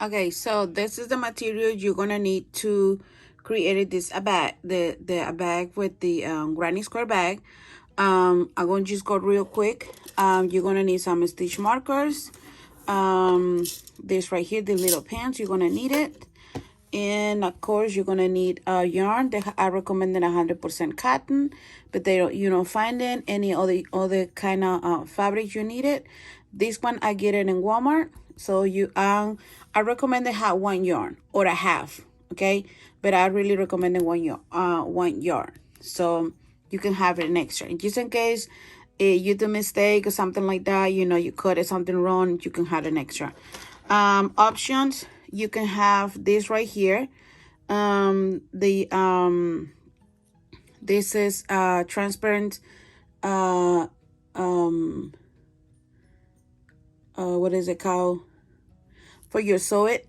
Okay, so this is the material you're gonna need to create this a bag, a bag with the granny square bag. I'm gonna just go real quick. You're gonna need some stitch markers. This right here, the little pins, you're gonna need it. And of course, you're gonna need a yarn. I recommend 100% cotton, but you don't find it any other kind of fabric you need it. This one I get it in Walmart. So I recommend to have one yarn or a half, okay? But I really recommend the one yarn. So you can have it an extra, just in case you do a mistake or something like that. You cut it something wrong. You can have an extra. Options, you can have this right here. This is transparent. What is it called? For your sew it,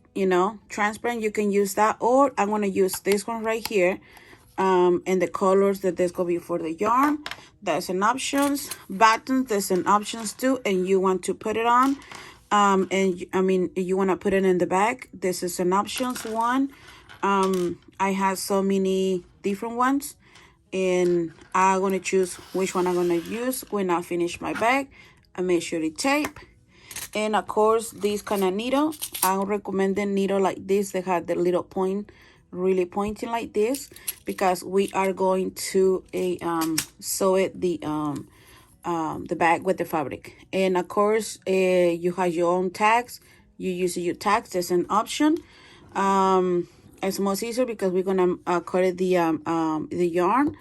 transparent. You can use that, or I'm gonna use this one right here. And the colors that there's gonna be for the yarn, that's an options. Buttons, there's an options too, and you want to put it on. And I mean, you want to put it in the back, this is an options one. I have so many different ones, and I'm gonna choose which one I'm gonna use when I finish my bag. I make sure to tape. And of course, this kind of needle, I recommend the needle like this. They have the little point, really pointing like this, because we are going to sew it the bag with the fabric. And of course, you have your own tags. You use your tags as an option. It's most easier because we're gonna cut it the yarn.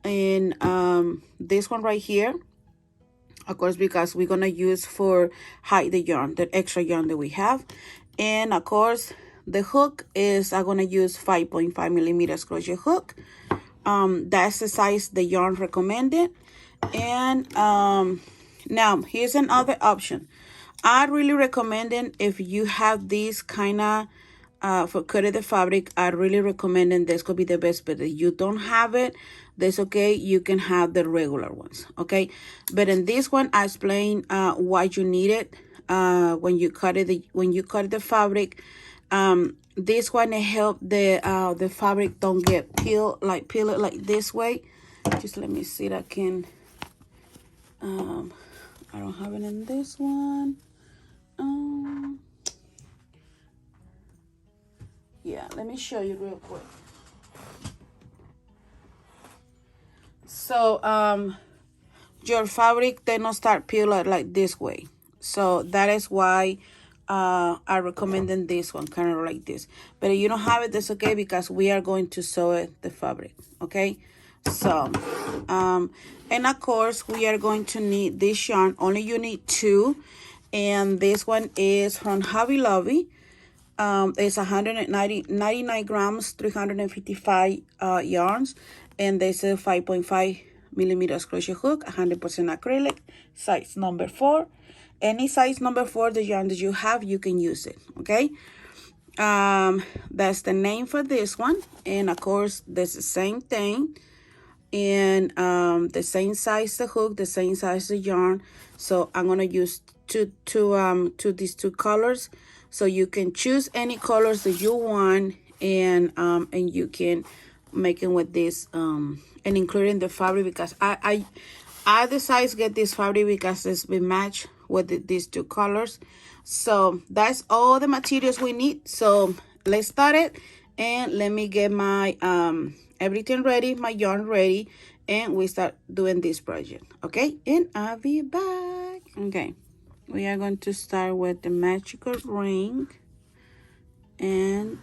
And this one right here, of course, because we're gonna use for hide the yarn, the extra yarn that we have. And of course, the hook is I'm gonna use 5.5 millimeters crochet hook. That's the size the yarn recommended. And now here's another option. I really recommend it if you have this kind of for cutting the fabric. I really recommend it. This could be the best, but if you don't have it, that's okay. You can have the regular ones, okay? But in this one, I explain why you need it when you cut the fabric. This one help the fabric don't get peel it like this way. Just let me see that I can. I don't have it in this one. Yeah, let me show you real quick. So your fabric they don't start peeling like this way. So that is why I recommend this one, kind of like this. But if you don't have it, that's okay, because we are going to sew it the fabric, okay? So and of course we are going to need this yarn. Only you need two, and this one is from Hobby Lobby. It's 99 grams, 355 yarns, and there's a 5.5 millimeters crochet hook, 100% acrylic, size number 4. Any size number 4, the yarn that you have, you can use it, okay? That's the name for this one. And of course, that's the same thing. And the same size the hook, the same size the yarn. So I'm gonna use these two colors. So you can choose any colors that you want, and you can make it with this and including the fabric, because I decided to get this fabric because it's been matched with these two colors. So that's all the materials we need. So let's start it, and let me get my everything ready, my yarn ready, and we start doing this project, okay? And I'll be back. Okay, we are going to start with the magical ring, and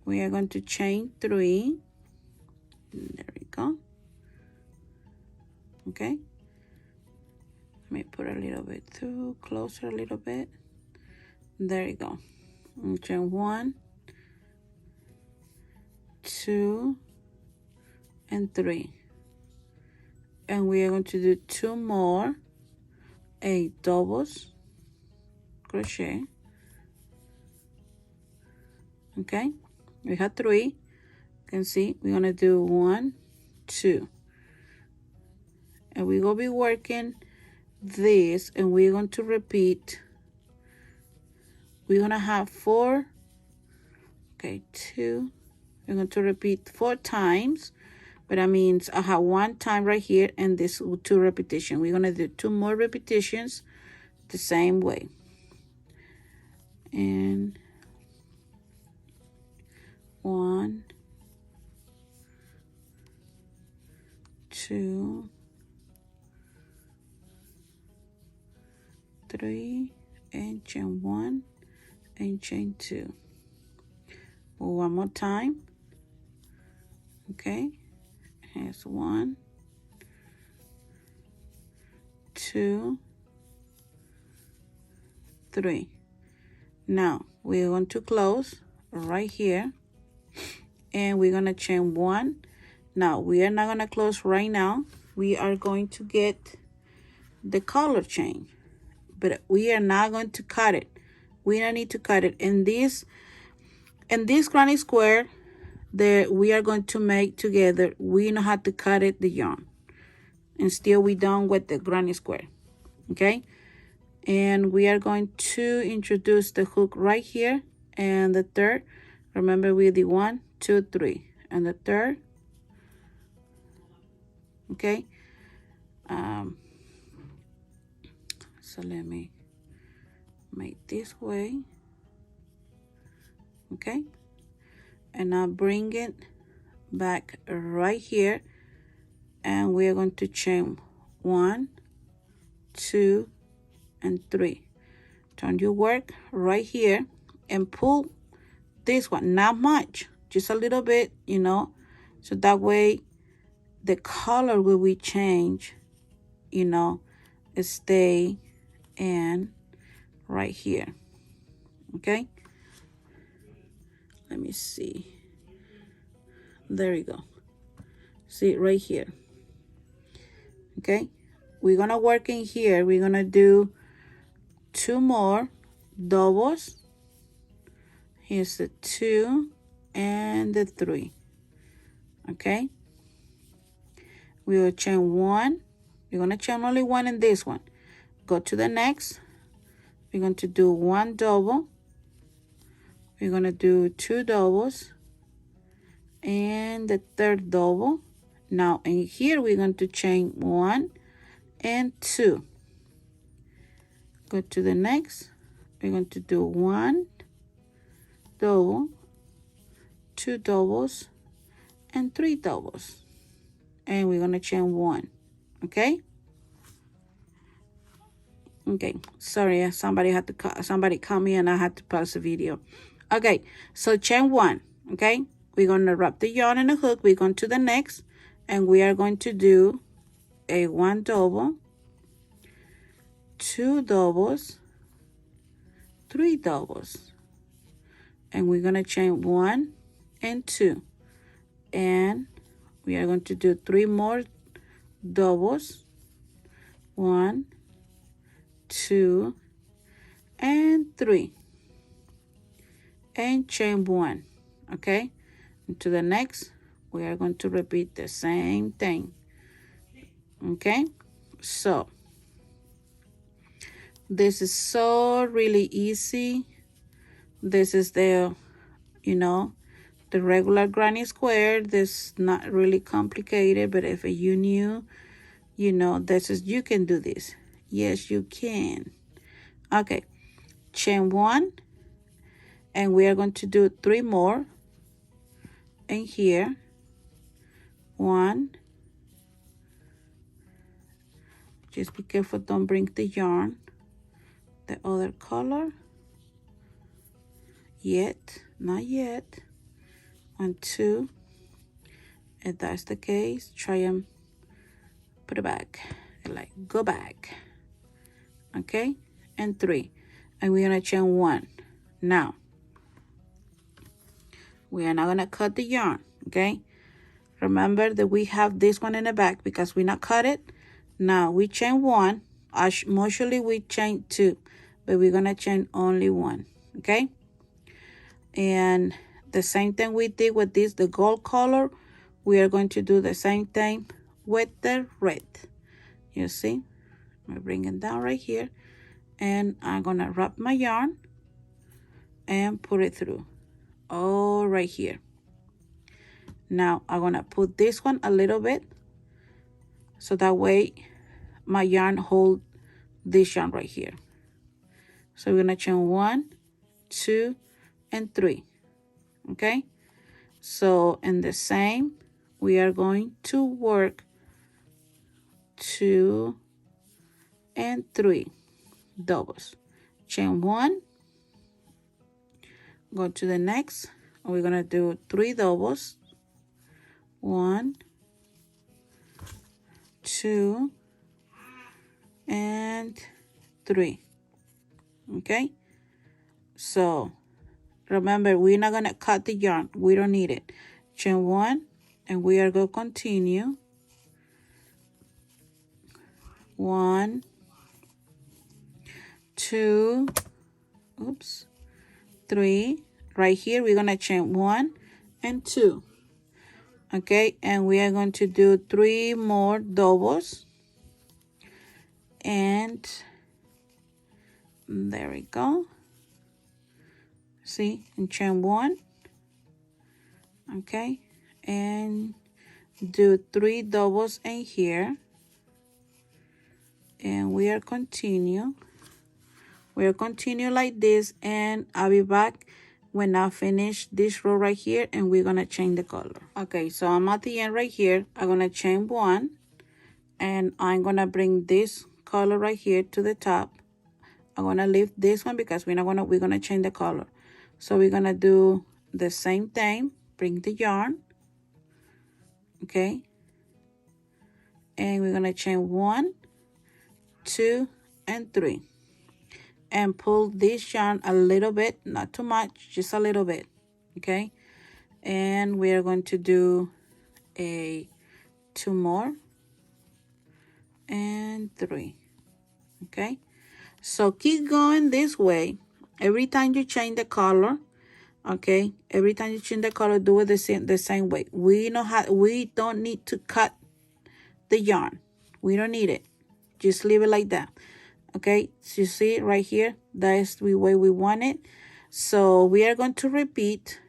we are going to chain 3. There we go. Okay, let me put a little bit through, closer a little bit. There you go. And chain 1, 2, and 3. And we are going to do 2 more 8 doubles crochet. Okay, we have 3. You can see we're gonna do 1, 2, and we're gonna be working this, and we're going to repeat we're gonna have 4, okay, 2, we're going to repeat 4 times, but that means I have 1 time right here and this 2 repetition. We're gonna do 2 more repetitions the same way. And 1, 2, 3, and chain 1 and chain 2. One more time. Okay, here's 1, 2, 3. Now we're going to close right here and we're going to chain 1. Now we are not going to close right now. We are going to get the color chain, but we are not going to cut it. We don't need to cut it. In this granny square that we are going to make together, we know how to cut it, the yarn, and still we done with the granny square. Okay, and we are going to introduce the hook right here, and the third, remember we did 1, 2, 3, and the third. Okay, so let me make this way. Okay, and now bring it back right here, and we are going to chain 1, 2, and 3. Turn your work right here and pull this one, not much, just a little bit, you know, so that way the color will we change, you know, stay in right here. Okay, let me see, there we go, see it right here. Okay, we're gonna work in here, we're gonna do 2 more doubles. Here's the 2 and the 3. Okay, we will chain 1. We're gonna chain only 1 in this one. Go to the next. We're going to do 1 double. We're gonna do 2 doubles and the third double. Now in here we're going to chain 1 and 2. Go to the next. We're going to do 1 double, 2 doubles, and 3 doubles, and we're gonna chain 1. Okay, okay, sorry, somebody called me and I had to pause the video. Okay, so chain 1. Okay, we're gonna wrap the yarn in the hook, we're going to the next, and we are going to do a 1 double, 2 doubles, 3 doubles, and we're gonna chain 1 and 2, and we are going to do 3 more doubles, 1, 2, and 3, and chain 1. Okay, into the next we are going to repeat the same thing. Okay, so this is so really easy. This is the, you know, the regular granny square. This is not really complicated, but if you knew, you know, this is, you can do this. Yes, you can. Okay, chain 1, and we are going to do 3 more in here. 1, just be careful, don't bring the yarn the other color yet, not yet. 1, 2, if that's the case, try and put it back, like go back. Okay, and 3, and we're gonna chain 1. Now we are not gonna cut the yarn. Okay, remember that we have this one in the back because we not cut it. Now we chain 1. Usually we chain 2, but we're gonna chain only 1. Okay, and the same thing we did with this, the gold color, we are going to do the same thing with the red. You see, I'm bringing it down right here, and I'm gonna wrap my yarn and put it through all right here. Now I'm gonna put this one a little bit so that way my yarn hold this yarn right here. So we're gonna chain 1, 2, and 3. Okay, so in the same we are going to work 2 and 3 doubles. Chain 1, go to the next, and we're gonna do 3 doubles. 1, 2, and 3. Okay, so remember, we're not gonna cut the yarn, we don't need it. Chain 1, and we are going to continue 1, 2, oops, 3. Right here we're gonna chain 1 and 2. Okay, and we are going to do 3 more doubles, and there we go. See, and chain 1. Okay, and do 3 doubles in here, and we are continue like this, and I'll be back when I finish this row right here, and we're gonna change the color. Okay, so I'm at the end right here. I'm gonna chain 1, and I'm gonna bring this color right here to the top. I'm gonna leave this one because we're gonna change the color. So we're gonna do the same thing. Bring the yarn, okay, and we're gonna chain 1, 2, and 3, and pull this yarn a little bit, not too much, just a little bit, okay. And we are going to do 2 more and 3. Okay, so keep going this way. Every time you change the color, okay, every time you change the color, do it the same way. We don't need to cut the yarn, we don't need it, just leave it like that. Okay, so you see right here, that is the way we want it. So we are going to repeat,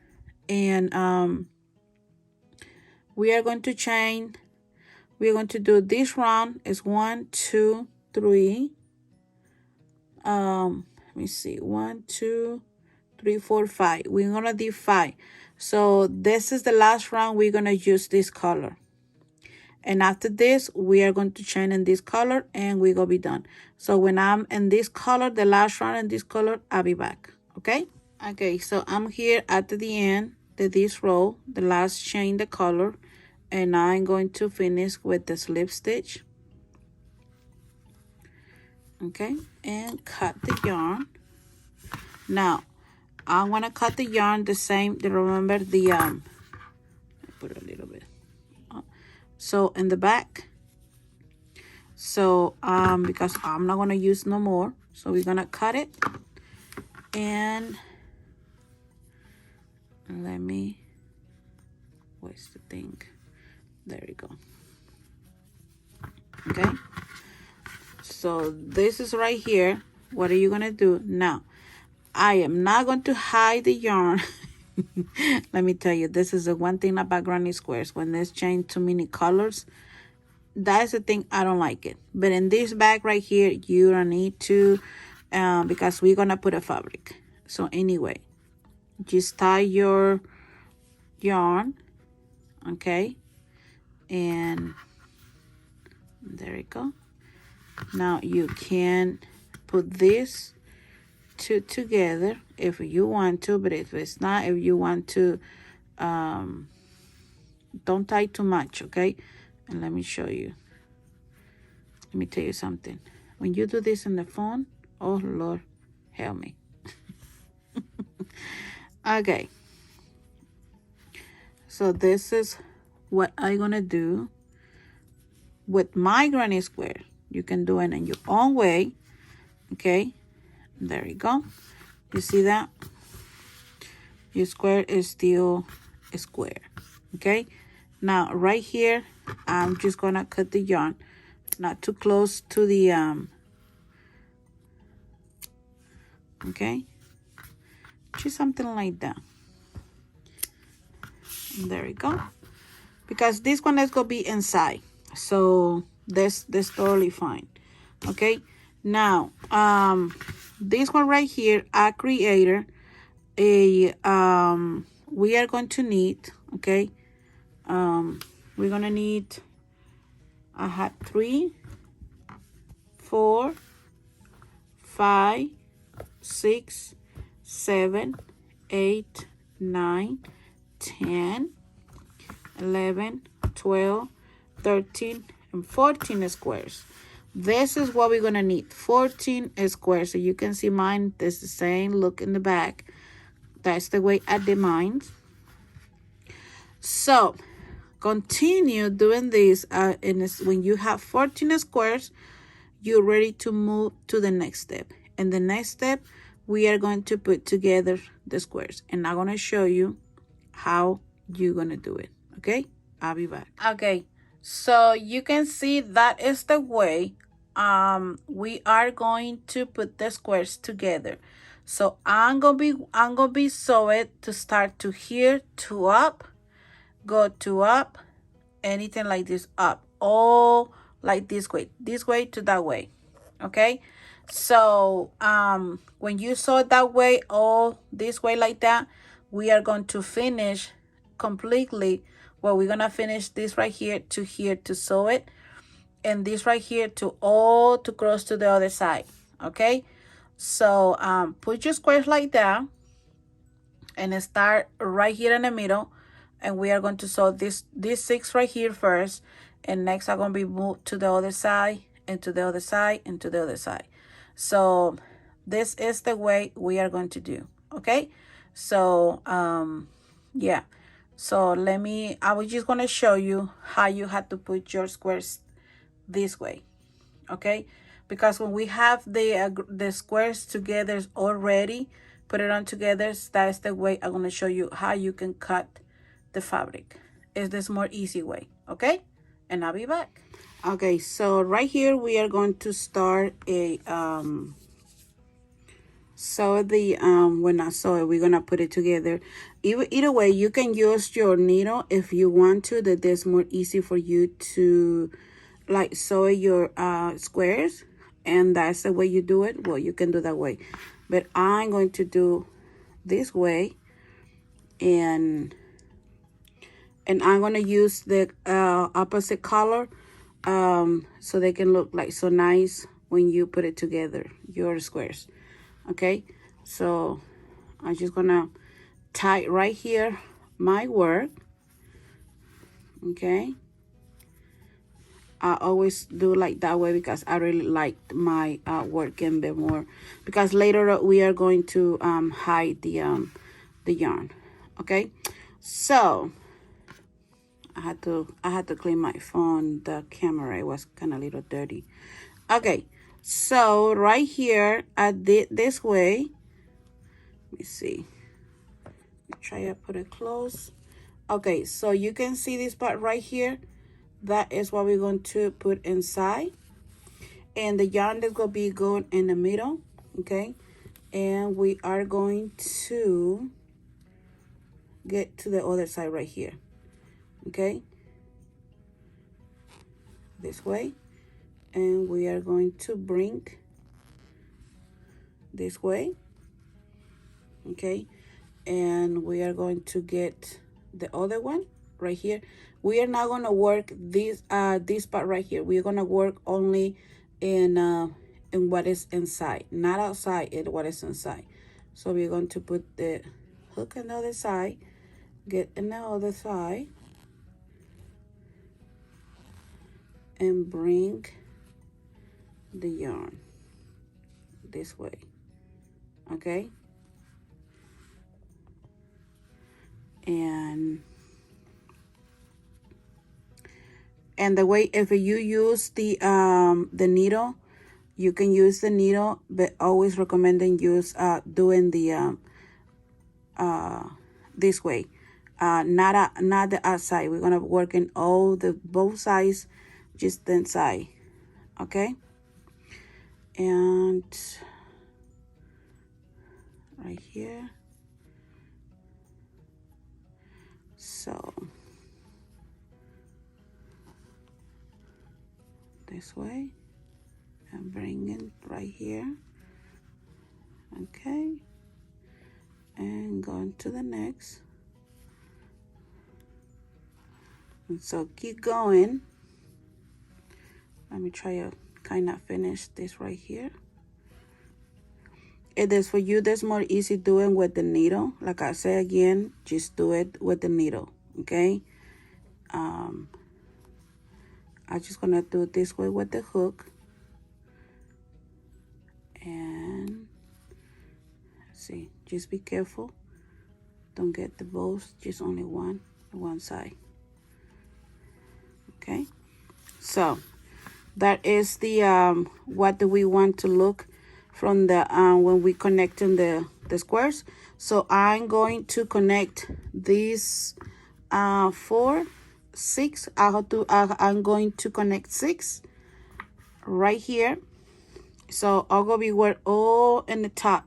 and we are going to chain. We're going to do this round is 1, 2, 3. Let me see, 1, 2, 3, 4, 5. We're gonna do 5. So this is the last round. We're gonna use this color, and after this we are going to chain in this color, and we're gonna be done. So when I'm in this color, the last round in this color, I'll be back. Okay, so I'm here at the end of this row, the last chain the color, and I'm going to finish with the slip stitch. Okay, and cut the yarn. Now I want to cut the yarn the same. Remember the put a little bit. So in the back. So because I'm not gonna use no more, so we're gonna cut it, and let me. Where's the thing? There we go. Okay. So this is right here. What are you gonna do now? I am not going to hide the yarn. Let me tell you, this is the one thing about granny squares. When there's changed too many colors, that's the thing, I don't like it. But in this bag right here, you don't need to, because we're gonna put a fabric. So anyway, just tie your yarn, okay, and there you go. Now you can put this together if you want to, but if it's not, if you want to, don't tie too much, okay. And let me show you, let me tell you something. When you do this on the phone, oh Lord help me. Okay, so this is what I'm gonna do with my granny square. You can do it in your own way, okay. There you go. You see that? Your square is still a square, okay. Now right here, I'm just gonna cut the yarn, not too close to the okay, just something like that. There we go. Because this one is gonna be inside, so this totally fine. Okay, now this one right here, I created a we are going to need, okay, we're gonna need, I had 3, 4, 5, 6, 7, 8, 9, 10, 11, 12, 13, and 14 squares. This is what we're gonna need, 14 squares. So you can see mine, this is the same look in the back. That's the way I did mine. So continue doing this, when you have 14 squares, you're ready to move to the next step. And the next step, we are going to put together the squares, and I'm going to show you how you're going to do it. Okay, I'll be back. Okay, so you can see that is the way we are going to put the squares together. So I'm gonna be sew it to start to here to up, go to up, anything like this up, all like this way to that way. Okay, so when you sew it that way, all this way like that, we are going to finish completely. Well, we're gonna finish this right here to sew it, and this right here to cross to the other side. Okay, so put your squares like that and start right here in the middle, and we are going to sew this 6 right here first, and next I'm going to be moved to the other side and to the other side and to the other side. So this is the way we are going to do. Okay, so yeah, so I was just going to show you how you have to put your squares this way. Okay, because when we have the squares together already, put it on together, that's the way I'm going to show you how you can cut the fabric. Is this more easy way? Okay, and I'll be back. Okay, so right here we are going to start a so the when I sew it, we're gonna put it together. Either way, you can use your needle if you want to, that is more easy for you to like sew your squares, and that's the way you do it. Well, you can do that way, but I'm going to do this way, and I'm going to use the opposite color so they can look like so nice when you put it together, your squares. Okay, so I'm just gonna tie right here my work. Okay, I always do like that way because I really like my work a bit more, because later we are going to hide the yarn. Okay, so I had to clean my phone, the camera, it was kind of a little dirty. Okay, so right here I did this way. Let me see, try to put it close. Okay, so you can see this part right here, that is what we're going to put inside, and the yarn is going to be going in the middle. Okay, and we are going to get to the other side right here. Okay, this way, and we are going to bring this way. Okay, and we are going to get the other one right here. We are not going to work this part right here. We're going to work only in what is inside, not outside, what is inside. So we're going to put the hook on the other side, get in the other side, and bring the yarn this way. Okay, and the way, if you use the needle, you can use the needle, but always recommending use doing the this way, not the outside. We're gonna work in both sides, just the inside. Okay, and right here, So this way and bring it right here. Okay, and go into the next. And so keep going. Let me try to kind of finish this right here. It is for you that's more easy doing with the needle. Like I say again, just do it with the needle, okay? I'm just gonna do it this way with the hook. And see, just be careful. Don't get the both, just only one side. Okay, so that is the what do we want to look from the when we connecting the squares. So I'm going to connect these 4, 6. I'm going to connect 6 right here. So I'll go be work all in the top.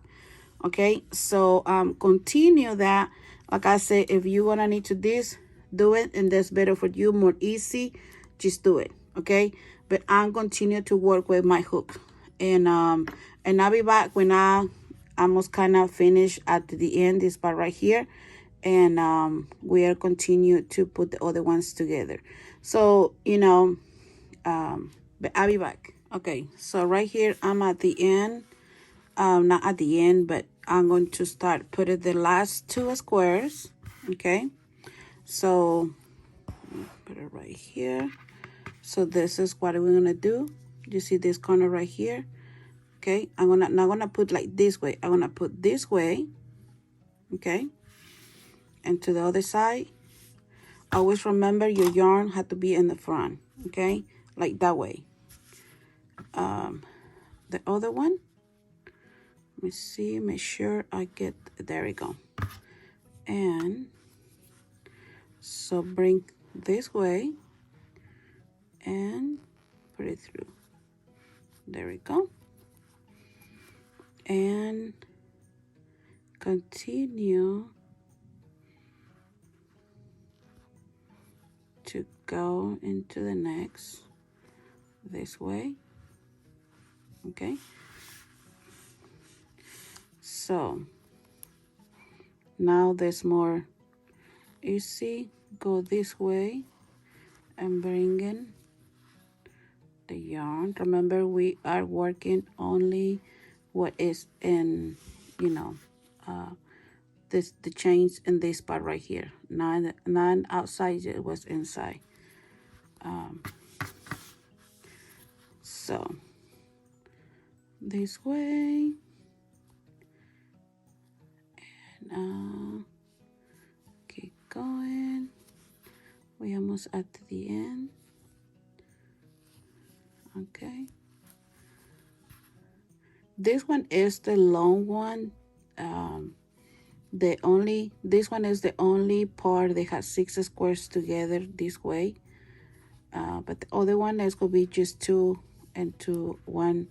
Okay, so continue that. Like I said, if you're gonna need to do it, and that's better for you, more easy, just do it. Okay, but I'm continue to work with my hook, and I'll be back when I almost kind of finish at the end, this part right here, and we'll continue to put the other ones together. So but I'll be back. Okay, so right here I'm at the end. Not at the end, but I'm going to start putting the last 2 squares. Okay, so put it right here. So this is what we're gonna do. You see this corner right here? Okay, I'm not gonna put like this way. I'm gonna put this way. Okay, and to the other side. Always remember your yarn had to be in the front. Okay, like that way. The other one. Let me see, make sure I get, there we go. And so bring this way and put it through. There we go. And continue to go into the next this way. Okay. So now there's more easy. Go this way and bring in the yarn. Remember, we are working only what is in, the chains in this part right here. None outside, it was inside. So this way. And keep going. We're almost at the end. Okay. This one is the long one. This one is the only part that has 6 squares together this way. But the other one is gonna be just 2 and 2, 1.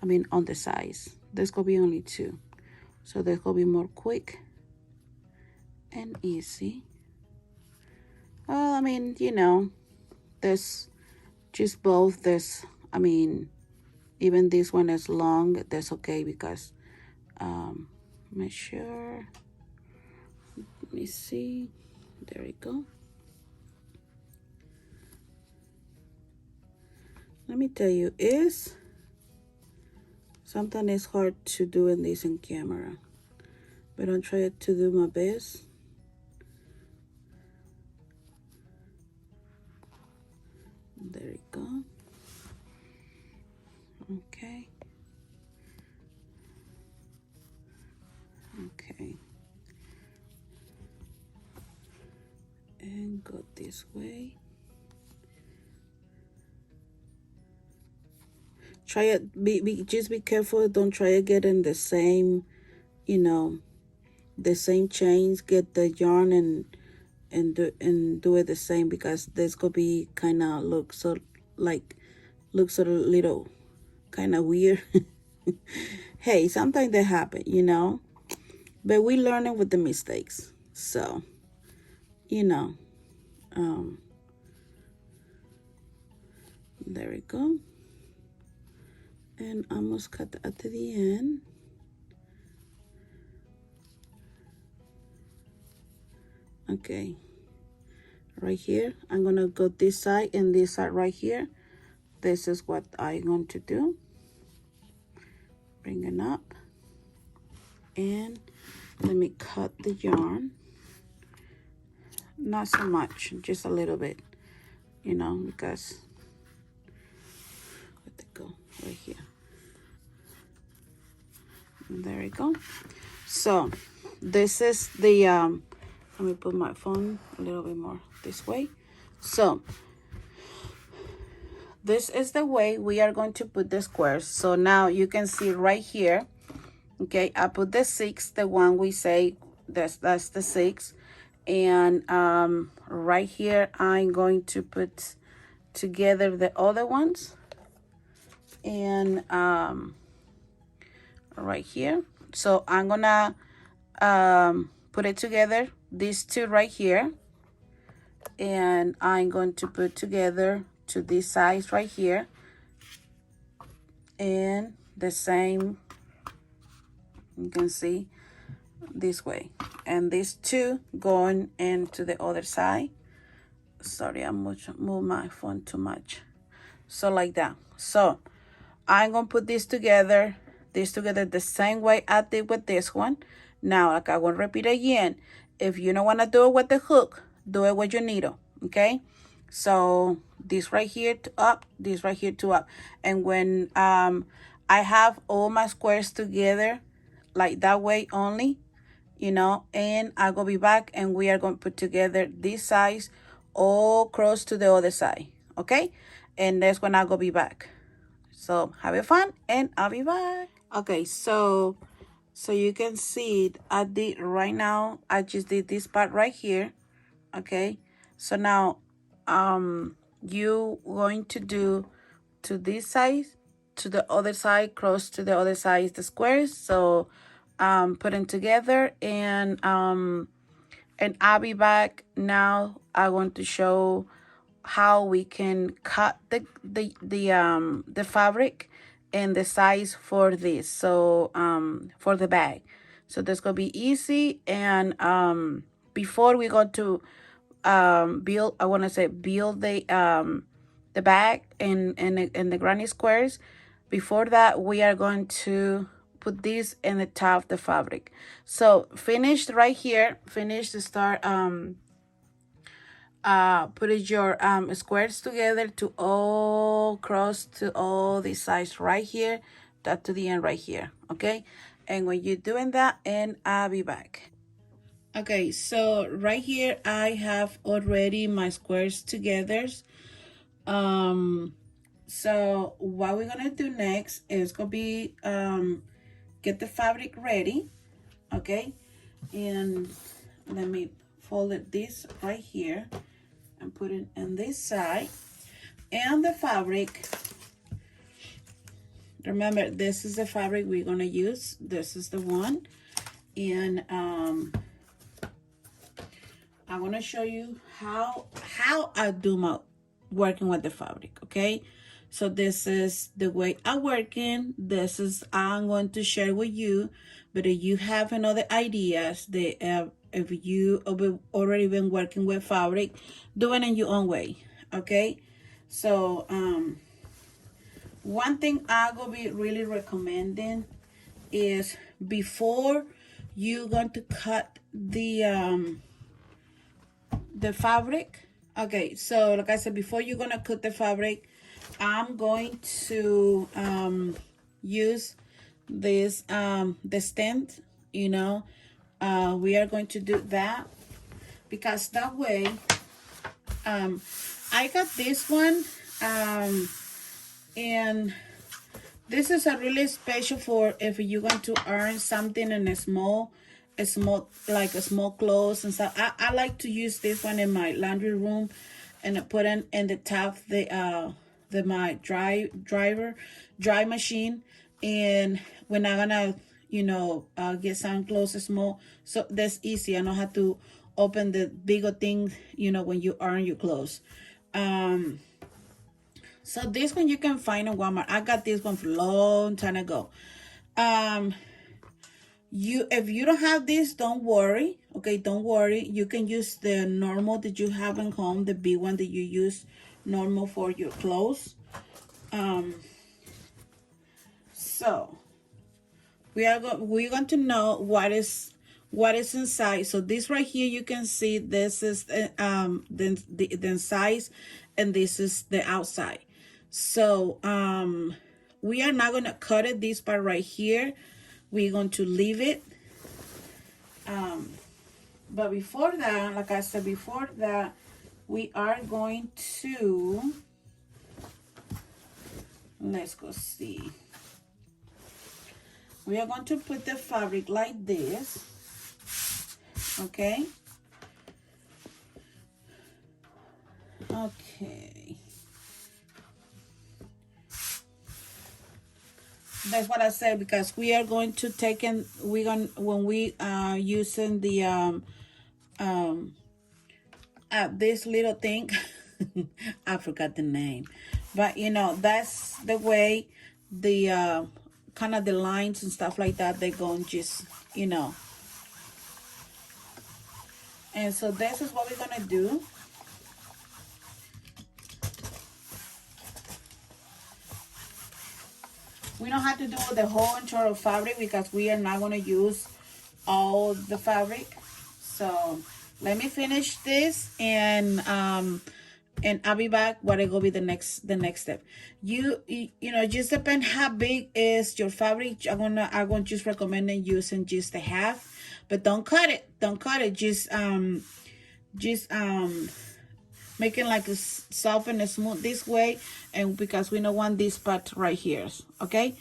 I mean, on the sides. There's gonna be only 2. So there's gonna be more quick and easy. Well, I mean, there's just both. Even this one is long. That's okay because, make sure. Let me see. There we go. Let me tell you, sometimes it's hard to do in this in camera, but I'll try to do my best. There we go. Okay. Okay. And go this way. Try it. Just be careful. Don't try to get in the same, the same chains. Get the yarn and do it the same, because this could be kind of looks a little kind of weird. Hey, sometimes they happen, but we learning with the mistakes. So, you know, there we go. And almost cut at the end. Okay, right here, I'm gonna go this side and this side right here. This is what I'm going to do. Bring it up. And let me cut the yarn. Not so much, just a little bit, you know, because where'd it go? Right here. And there we go. So this is the let me put my phone a little bit more this way. So this is the way we are going to put the squares. So now you can see right here, okay, I put the 6, the one we say that's the 6. And right here I'm going to put together the other ones. And right here, so I'm gonna put it together, these two right here, and I'm going to put together to this size right here, and the same, you can see, this way, and these two going into the other side. Sorry, I move my phone too much. So like that. So I'm gonna put this together the same way I did with this one. Now, like I will repeat again, if you don't want to do it with the hook, do it with your needle, okay? So this right here to up, this right here to up. And when I have all my squares together like that way only, you know, and I will be back and we are going to put together this size all across to the other side, okay? And that's when I will be back. So have it fun and I'll be back. Okay, so you can see I did right now, I just did this part right here, okay? So now you going to do to this side, to the other side, cross to the other side the squares. So put them together, and I'll be back. Now I want to show how we can cut the fabric and the size for this, so for the bag. So that's gonna be easy. And before we go to build, I want to say build the bag and the granny squares. Before that, we are going to put this in the top of the fabric. So finished right here, finish to start put your squares together to all cross to all the sides right here, that to the end right here, okay? And when you're doing that, and I'll be back. Okay, so right here I have already my squares together. So what we're gonna do next is gonna be get the fabric ready, okay? And let me fold it this right here and put it on this side. And the fabric, remember, this is the fabric we're gonna use. This is the one. And I want to show you how I do my working with the fabric, okay? So this is the way I'm working. This is I'm going to share with you. But if you have another ideas, if you have already been working with fabric, do it in your own way, okay? So one thing I will be really recommending is before you're going to cut the fabric. Okay, so like I said, before you're gonna cut the fabric, I'm going to use this the stand, you know. We are going to do that because that way I got this one and this is a really special for if you're going to earn something in a small like a small clothes and stuff. I like to use this one in my laundry room, and I put in the top my dry machine. And when I'm gonna, you know, get some clothes small, so that's easy. I don't have to open the bigger thing, you know, when you iron your clothes. So this one you can find in Walmart. I got this one for a long time ago. If you don't have this, don't worry. Okay, don't worry. You can use the normal that you have in home, the big one that you use normal for your clothes. So we're going to know what is inside. So this right here, you can see this is the inside, and this is the outside. So we are not going to cut it, this part right here. We're going to leave it. But before that, like I said before that, we are going to, let's go see. We are going to put the fabric like this, okay? Okay. That's what I said, because we are going to take in, when we using the this little thing, I forgot the name, but you know, that's the way the kind of the lines and stuff like that, they're going just, you know. And so this is what we're gonna do. We don't have to do the whole entire fabric because we are not going to use all the fabric. So let me finish this, and I'll be back. What it will be the next step. You know, just depend how big is your fabric. I'm gonna just recommend using just a half, but don't cut it. Don't cut it. Just making like a soft and smooth this way, and because we don't want this part right here. Okay,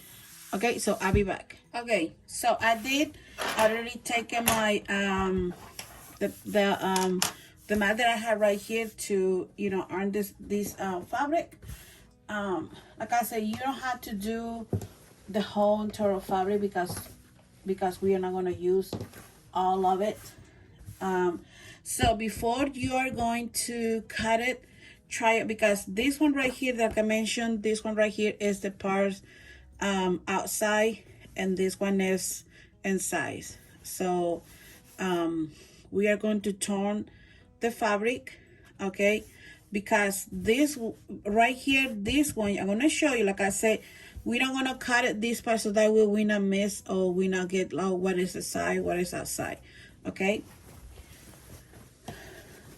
so I'll be back. Okay, so I already taken my the mat that I have right here to, you know, iron this fabric. Like I said, you don't have to do the whole entire fabric because we are not going to use all of it. So before you are going to cut it, try it, because this one right here, like I mentioned, this one right here is the part outside, and this one is inside. So we are going to turn the fabric, okay, because this right here, this one, I'm going to show you, like I said, we're not going to cut it this part, so that way we not miss, or we not get, oh, what is the side, what is outside, okay.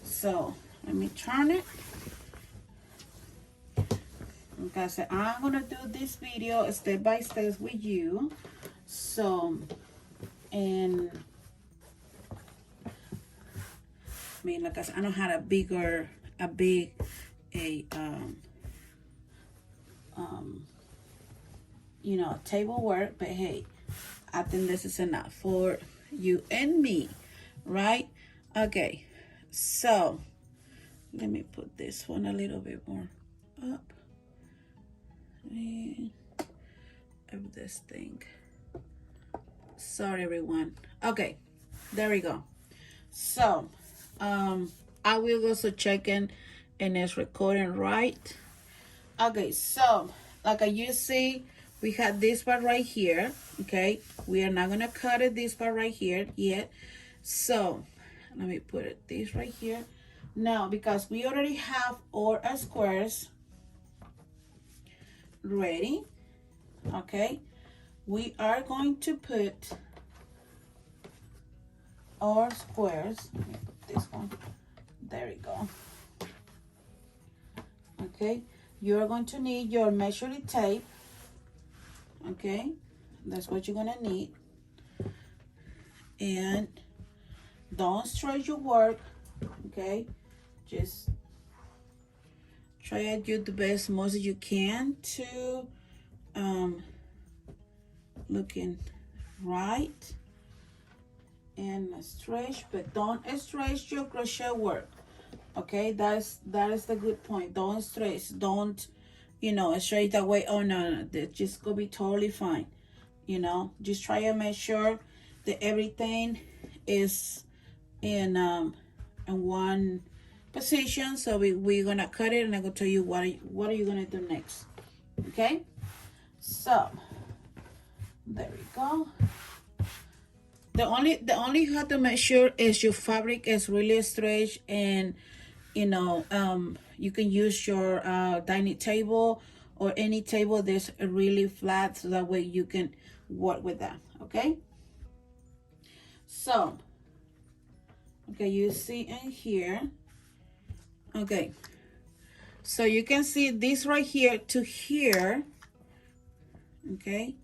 So let me turn it. Like I said, I'm gonna do this video step by step with you. So, and I mean, like I said, I don't have a big you know, table work, but hey, I think this is enough for you and me, right? Okay. So let me put this one a little bit more up. Of this thing. Sorry, everyone. Okay, there we go. So I will also check in, and it's recording right. Okay, so like you see, we have this part right here. Okay, we are not gonna cut it this part right here yet. So let me put it this right here. Now, because we already have all our squares ready, okay, we are going to put our squares. Let me put this one. There we go. Okay, you're going to need your measuring tape. Okay, that's what you're gonna need. And don't stretch your work, okay? Just try to do the best, most as you can to looking right, and stretch, but don't stretch your crochet work, okay? That is the good point. Don't stretch, don't, you know, stretch that way. Oh no, that's just gonna be totally fine. You know, just try to make sure that everything is in in one position. So we're gonna cut it, and I'm gonna tell you what are you gonna do next. Okay, so there we go. The only you have to make sure is your fabric is really stretched, and you know, you can use your dining table or any table that's really flat, so that way you can work with that. Okay, so okay, you see in here. Okay, so you can see this right here to here. Okay,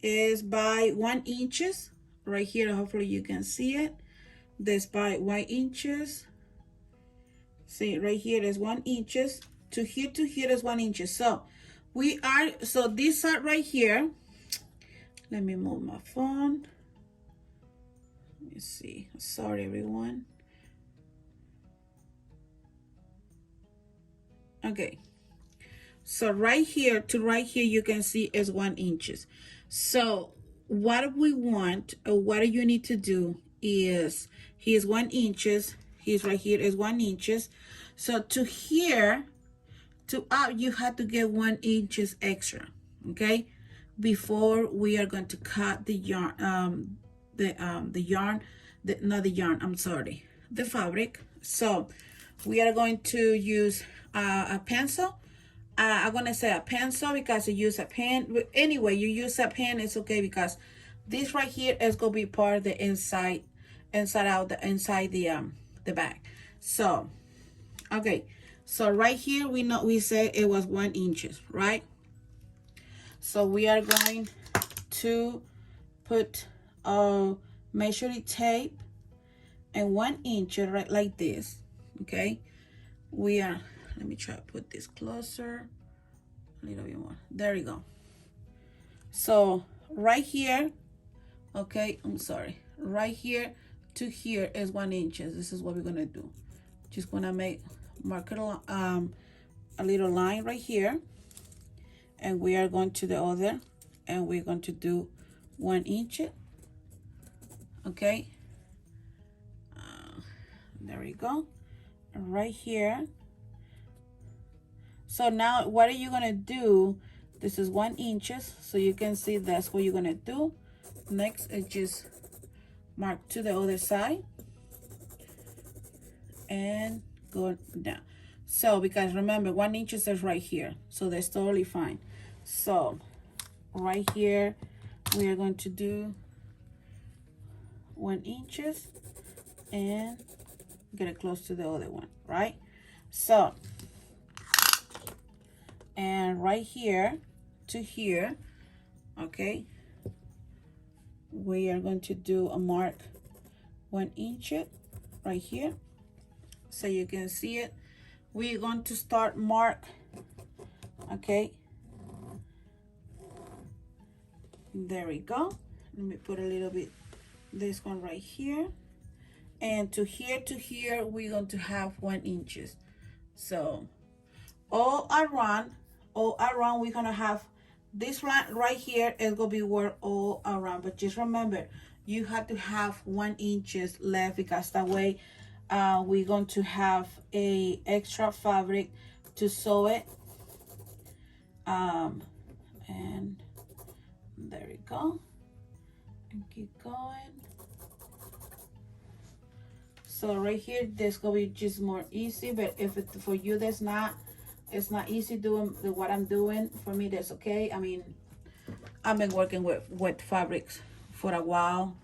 is by 1 inches right here. Hopefully you can see it. This by 1 inches. See right here is 1 inches. To here is 1 inches. So so this side right here. Let me move my phone. Let me see. Sorry everyone. Okay. So right here to right here you can see is 1 inches. So what we want, or what you need to do is, here's 1 inches. Here's right here is 1 inches. So to here, to up, you have to get 1 inches extra. Okay, before we are going to cut the yarn, not the yarn. I'm sorry, the fabric. So we are going to use a pencil. I'm gonna say a pencil because you use a pen. Anyway, you use a pen, it's okay, because this right here is gonna be part of the inside the bag. So okay, so right here we said it was 1 inches, right? So we are going to put a measuring tape and 1 inch right like this. Okay, let me try to put this closer a little bit more. There you go. So right here, okay, I'm sorry, right here to here is 1 inches. This is what we're gonna do. Just gonna mark it a little line right here, and we are going to the other, and we're going to do 1 inch. Okay, there we go, right here. So now what are you gonna do? This is 1 inches, so you can see that's what you're gonna do. Next is just mark to the other side and go down. So because remember 1 inch is right here, so that's totally fine. So right here we are going to do 1 inches and get it close to the other one, right? So, and right here to here, okay, we are going to do a mark 1 inch right here, so you can see it. We're going to start mark, okay, there we go. Let me put a little bit this one right here, and to here we're going to have 1 inches. So all around we're gonna have this line right here is gonna be work all around, but just remember you have to have 1 inches left, because that way we're going to have a extra fabric to sew it. And there we go, and keep going. So right here this gonna be just more easy, but if it for you it's not easy doing what I'm doing, for me that's okay. I mean, I've been working with fabrics for a while.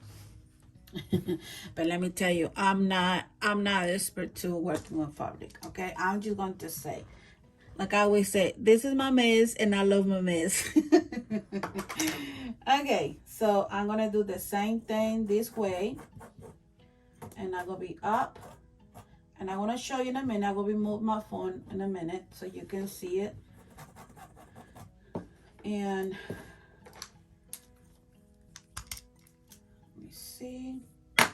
But let me tell you, I'm not expert to working with fabric. Okay, I'm just going to say, like I always say, this is my mess and I love my mess. Okay, so I'm gonna do the same thing this way, and I'm gonna be up, and I'm gonna show you in a minute. I'm gonna remove my phone in a minute so you can see it. And let me see, let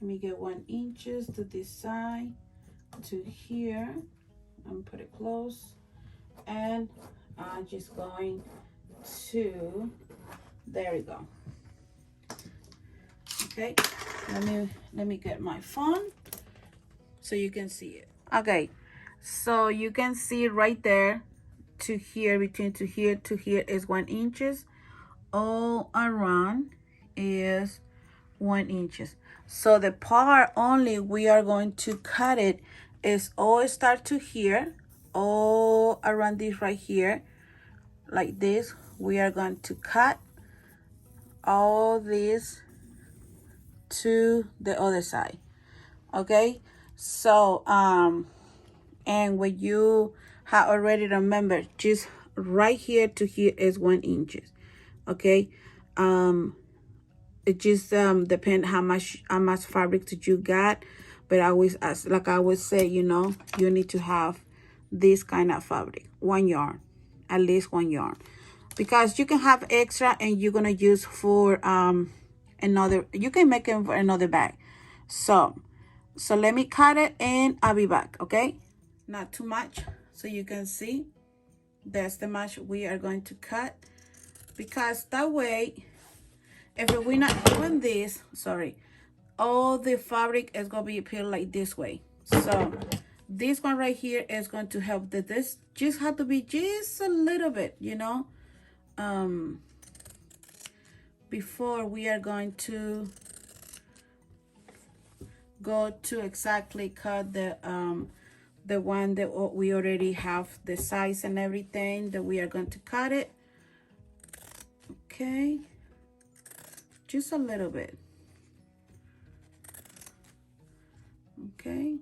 me get 1 inches to this side to here and put it close, and I'm just going to, there we go. Okay, let me get my phone so you can see it. Okay, so you can see right there to here, between to here is 1 inches. All around is 1 inches. So the part only we are going to cut it is all start to here, all around this right here, like this. We are going to cut all this to the other side. Okay, so and when you have already remembered, just right here to here is 1 inches. Okay, it just depends how much fabric that you got, but I always, as like I always say, you know, you need to have this kind of fabric, 1 yarn, at least 1 yarn, because you can have extra and you're gonna use for another, you can make it for another bag. So let me cut it and I'll be back. Okay, not too much, so you can see that's the much we are going to cut, because that way, if we're not doing this, sorry, all the fabric is gonna be peeled like this way. So this one right here is going to help. That this just have to be just a little bit, you know, before we are going to go to exactly cut the one that we already have the size and everything that we are going to cut it. Okay, just a little bit. Okay,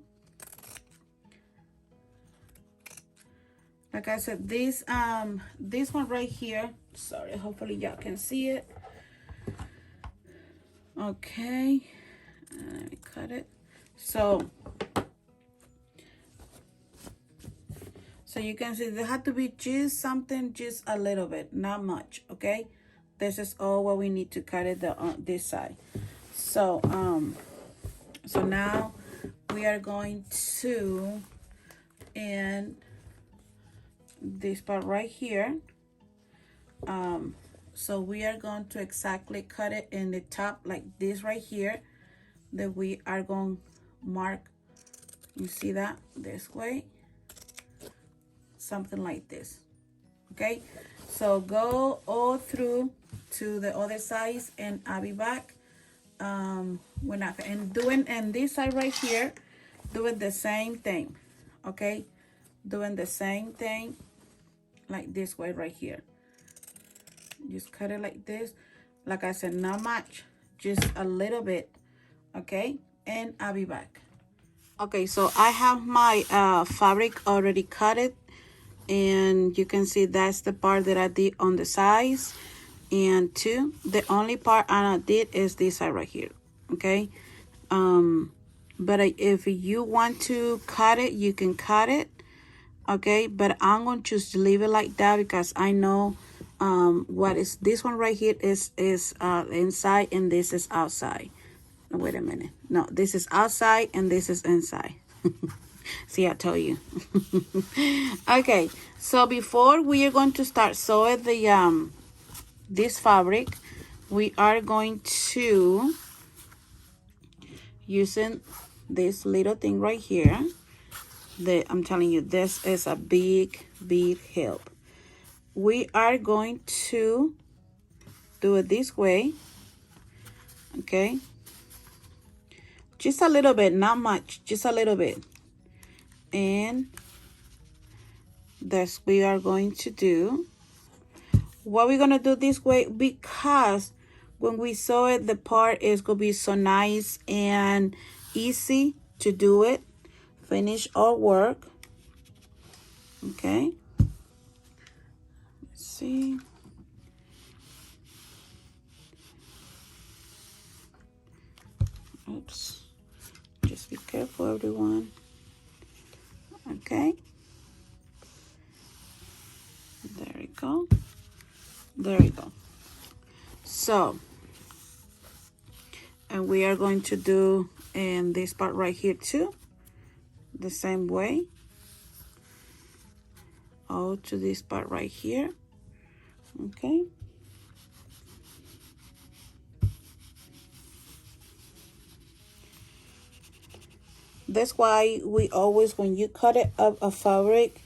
like I said, this one right here, sorry, hopefully y'all can see it. Okay, let me cut it. So you can see there had to be just something, just a little bit, not much. Okay, this is all what we need to cut it on this side. So so now we are going to end this part right here. So we are going to exactly cut it in the top like this right here, that we are going to mark, you see that, this way, something like this. Okay, so go all through to the other side and I'll be back. When I and doing, and this side right here, doing the same thing. Okay, doing the same thing like this way right here. Just cut it like this. Like I said, not much, just a little bit. Okay, and I'll be back. Okay, so I have my fabric already cut it, and you can see that's the part that I did on the sides. And two, the only part I did is this side right here. Okay, but if you want to cut it, you can cut it. Okay, but I'm going to just leave it like that, because I know what is this one right here is inside and this is outside. Wait a minute, no, this is outside and this is inside. See, I told you. Okay, so before we are going to start sewing the this fabric, we are going to using this little thing right here. I'm telling you, this is a big help. We are going to do it this way. Okay, just a little bit, not much, just a little bit. And that's we are going to do. What we're gonna do this way, because when we sew it, the part is gonna be so nice and easy to do it, finish our work. Okay, let's see. Oops, just be careful, everyone. Okay, there we go, there we go. So, and we are going to do in this part right here too, the same way, all to this part right here. Okay, That's why we always, when you cut it up a fabric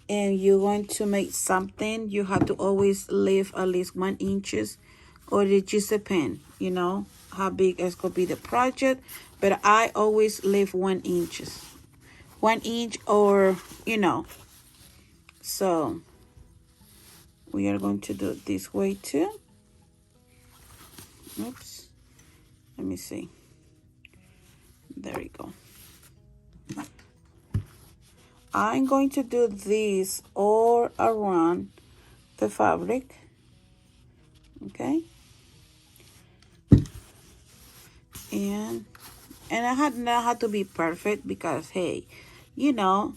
and you're going to make something, you have to always leave at least 1 inches, or it just depends, you know, how big it's gonna be the project. But I always leave 1 inches, 1 inch, or you know. So we are going to do it this way too. Oops, let me see. There we go. I'm going to do this all around the fabric, okay? And I had not had to be perfect, because hey, you know,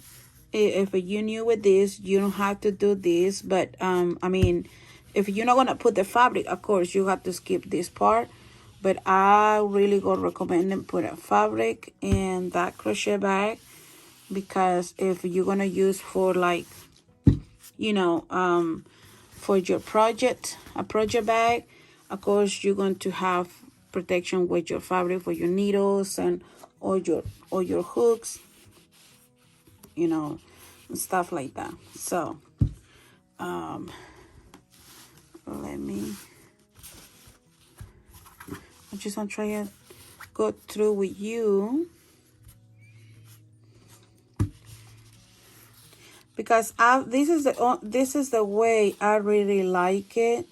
if you're new with this, you don't have to do this. But I mean, if you're not gonna put the fabric, of course you have to skip this part. But I really go recommend them put a fabric in that crochet bag, because if you're gonna use for, like, you know, for your project, a project bag, of course you're going to have protection with your fabric for your needles and all your hooks, you know, and stuff like that. So let me, I just want to try to go through with you, because this is the way I really like it.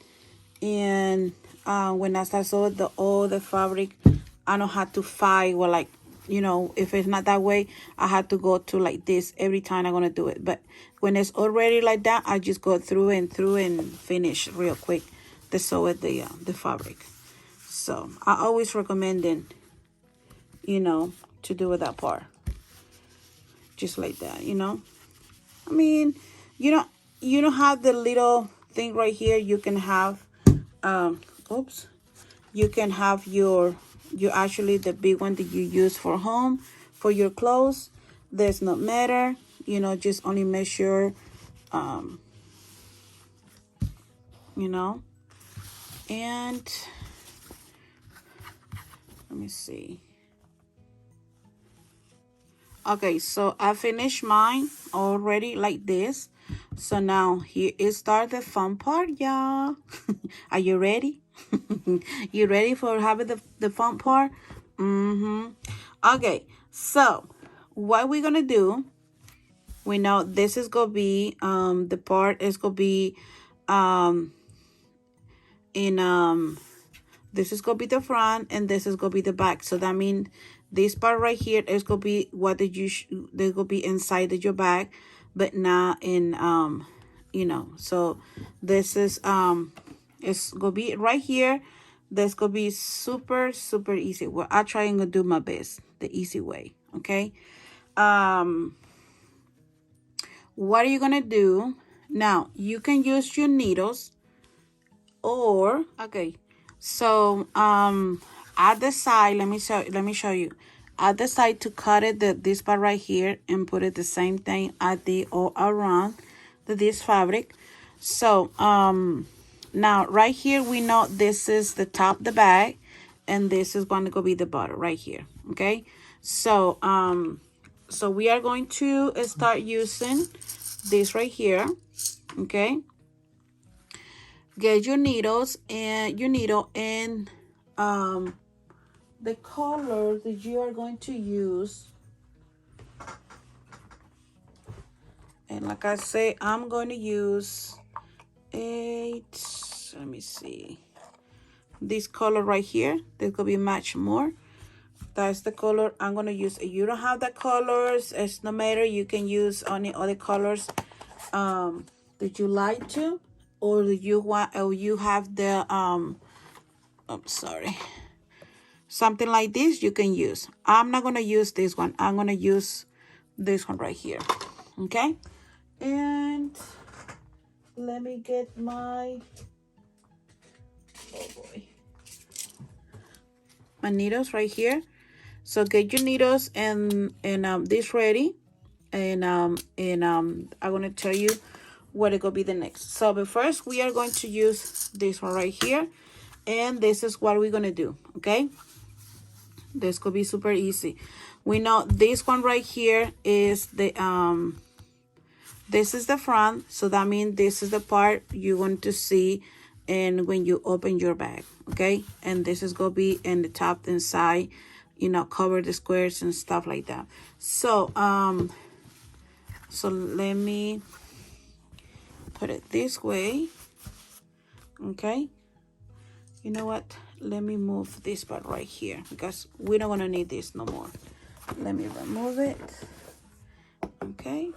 And when I start sewing all the fabric, I don't have to fight, or, like, you know, if it's not that way, I have to go to like this every time I'm gonna do it. But when it's already like that, I just go through and finish real quick to sew the fabric. So I always recommend it, you know, to do with that part, just like that, you know. I mean, you don't have the little thing right here. You can have oops, you can have your actually the big one that you use for home for your clothes. Does not matter, you know, just only make sure you know. And let me see. Okay, so I finished mine already like this. So now here is start the fun part, y'all. Are you ready? You ready for having the fun part? Okay, so what we're gonna do, we know this is gonna be the part is gonna be this is gonna be the front and this is gonna be the back. So that means this part right here is gonna be what they're gonna be inside of your bag, but not in you know. So this is it's gonna be right here. That's gonna be super easy. Well, I try and do my best the easy way. Okay. What are you gonna do now? You can use your needles, or okay. So at the side, let me show you. At the side to cut it this part right here and put it the same thing at the all around this fabric. So now right here we know this is the top of the bag, and this is going to go be the bottom right here. Okay, so so we are going to start using this right here. Okay, get your needles and your needle and the color that you are going to use. And like I say, I'm going to use let me see, this color right here. This could be much more. That's the color I'm going to use. If you don't have the colors, it's no matter. You can use any other colors that you like to, or that you want, or you have the sorry, something like this you can use. I'm not going to use this one. I'm going to use this one right here. Okay, and let me get my, oh boy, my needles right here. So get your needles and this ready, and I'm gonna tell you what it gonna be the next. So but first we are going to use this one right here, and this is what we're gonna do. Okay, this could be super easy. We know this one right here is the this is the front, so that means this is the part you're going to see and when you open your bag, okay? And this is gonna be in the top and side, you know, cover the squares and stuff like that. So so let me put it this way, okay? You know what, let me move this part right here because we don't want to need this no more. Let me remove it, okay?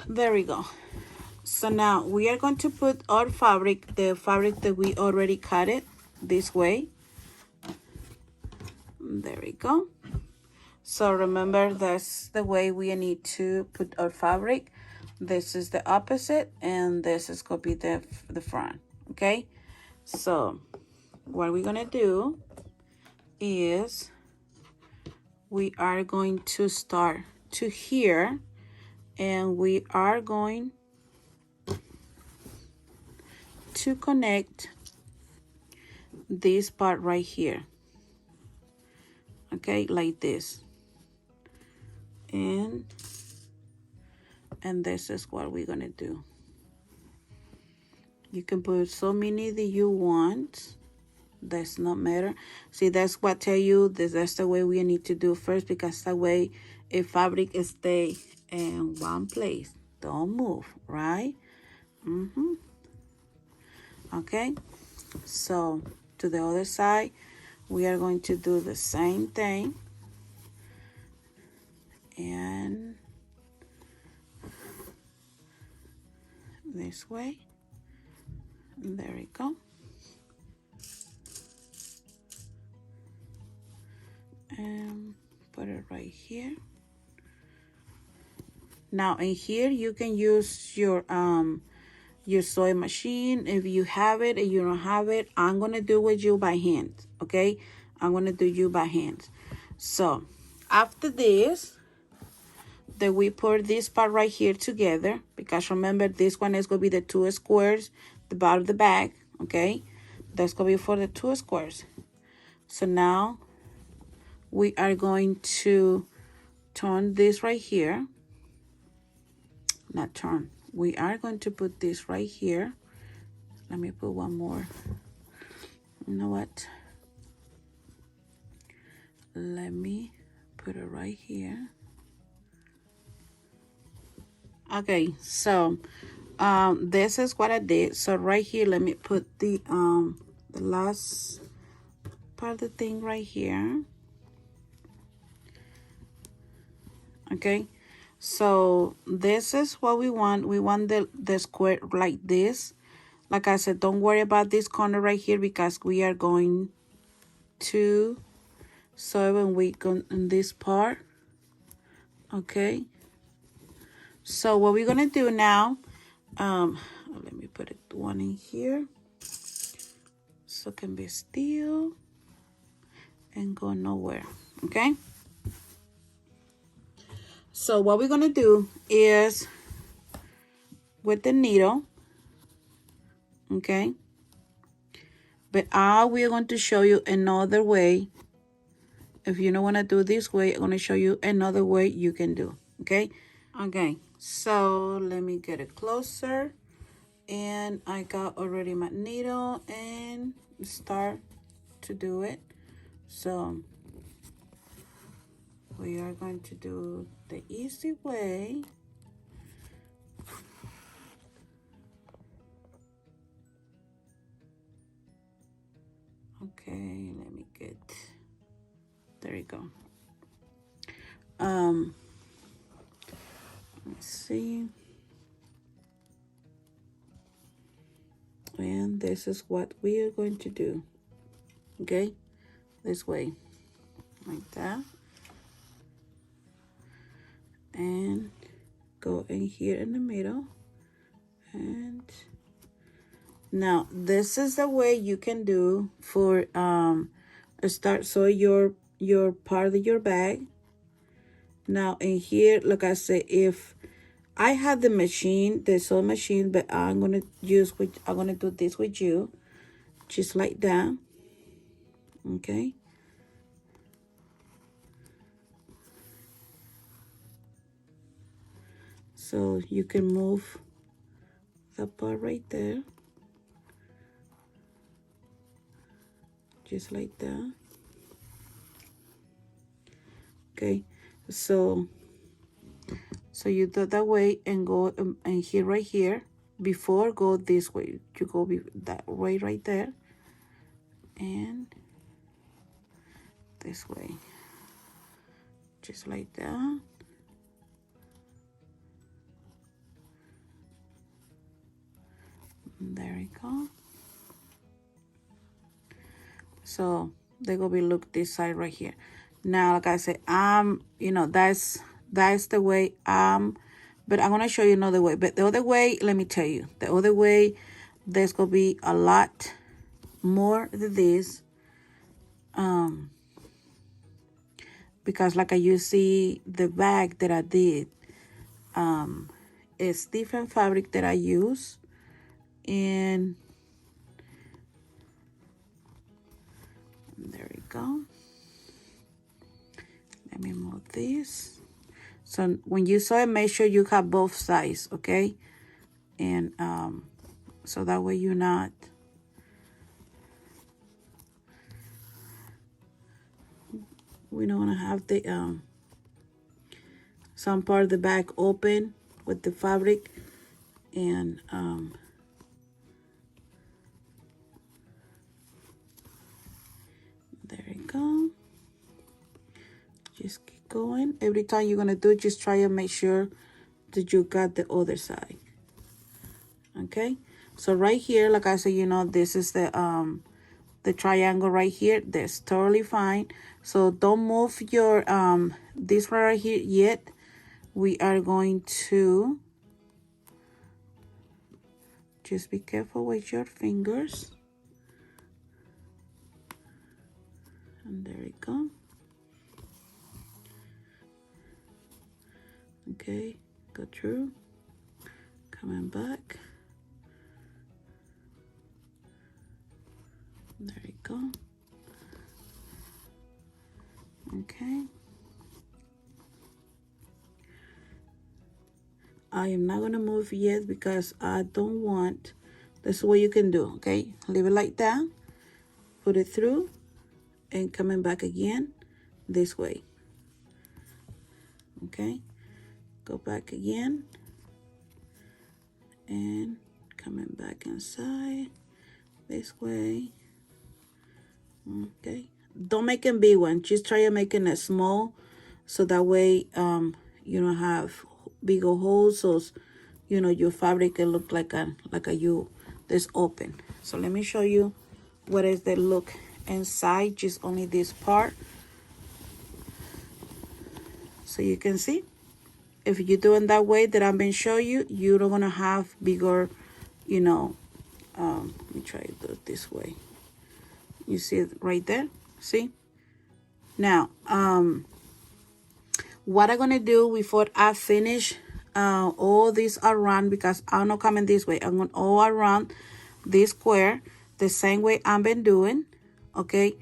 There we go. So now we are going to put our fabric, the fabric that we already cut it this way. There we go. So remember, that's the way we need to put our fabric. This is the opposite and this is going to be the front, okay? So what we're going to do is we are going to start to here and we are going to connect this part right here, okay, like this, and this is what we're gonna do. You can put so many that you want, that's not matter. See, that's what I tell you, that's the way we need to do first, because that way if fabric stay in one place, don't move, right? Okay, so to the other side we are going to do the same thing, and this way. There we go. And put it right here. Now in here you can use your sewing machine if you have it. If you don't have it, I'm gonna do with you by hand, okay? I'm gonna do you by hand. So after this, then we put this part right here together, because remember this one is gonna be the 2 squares, the bottom of the bag, okay? That's gonna be for the 2 squares. So now we are going to turn this right here. Not turn, we are going to put this right here. Let me put one more. You know what, let me put it right here. Okay, so this is what I did. So right here, let me put the last part of the thing right here. Okay, so this is what we want. We want the square like this. Like I said, don't worry about this corner right here, because we are going to sew when we go in this part. Okay, so what we're gonna do now, let me put one in here so it can be still and go nowhere. Okay, so what we're gonna do is with the needle, okay, but we're going to show you another way. If you don't want to do this way, I'm going to show you another way you can do, okay? Okay, so let me get it closer, and I got already my needle and start to do it. So we are going to do the easy way. Okay, let me get, there you go. Let's see. And this is what we are going to do. Okay, this way, like that. And go in here in the middle. And now this is the way you can do for start sew your part of your bag. Now in here, like I said, if I have the machine, the sewing machine, but I'm gonna do this with you, just like that. Okay, So you can move that part right there, just like that. Okay, so you do that way and go and here right here. Before, go this way. You go that way right there, and this way, just like that. There we go. So they're gonna be look this side right here. Now, like I said, you know, that's the way, but I'm gonna show you another way. But the other way, let me tell you, the other way, there's gonna be a lot more than this, because like you see the bag that I did, it's different fabric that I use, and there we go. Let me move this. So when you sew it, make sure you have both sides, okay? And so that way you're not, we don't want to have the some part of the back open with the fabric, and there you go. Just keep going. Every time you're gonna do, just try and make sure that you got the other side. Okay, so right here, like I said, you know, this is the triangle right here. That's totally fine. So don't move your this right here yet. We are going to just be careful with your fingers, and there we go. Okay, go through, coming back. There you go. Okay. I am not gonna move yet because I don't want, that's what you can do, okay? Leave it like that, put it through, and coming back again this way. Okay, go back again, and coming back inside this way. Okay, don't make them big one, just try to make it small, so that way you don't have bigger holes, so you know your fabric can look like a U that's open. So let me show you what is the look inside, just only this part, so you can see. If you're doing that way that I've been showing you, you're not gonna have bigger, you know, let me try to do it this way. You see it right there, see? Now, what I'm gonna do before I finish all this around, because I'm not coming this way, I'm going all around this square the same way I've been doing, okay?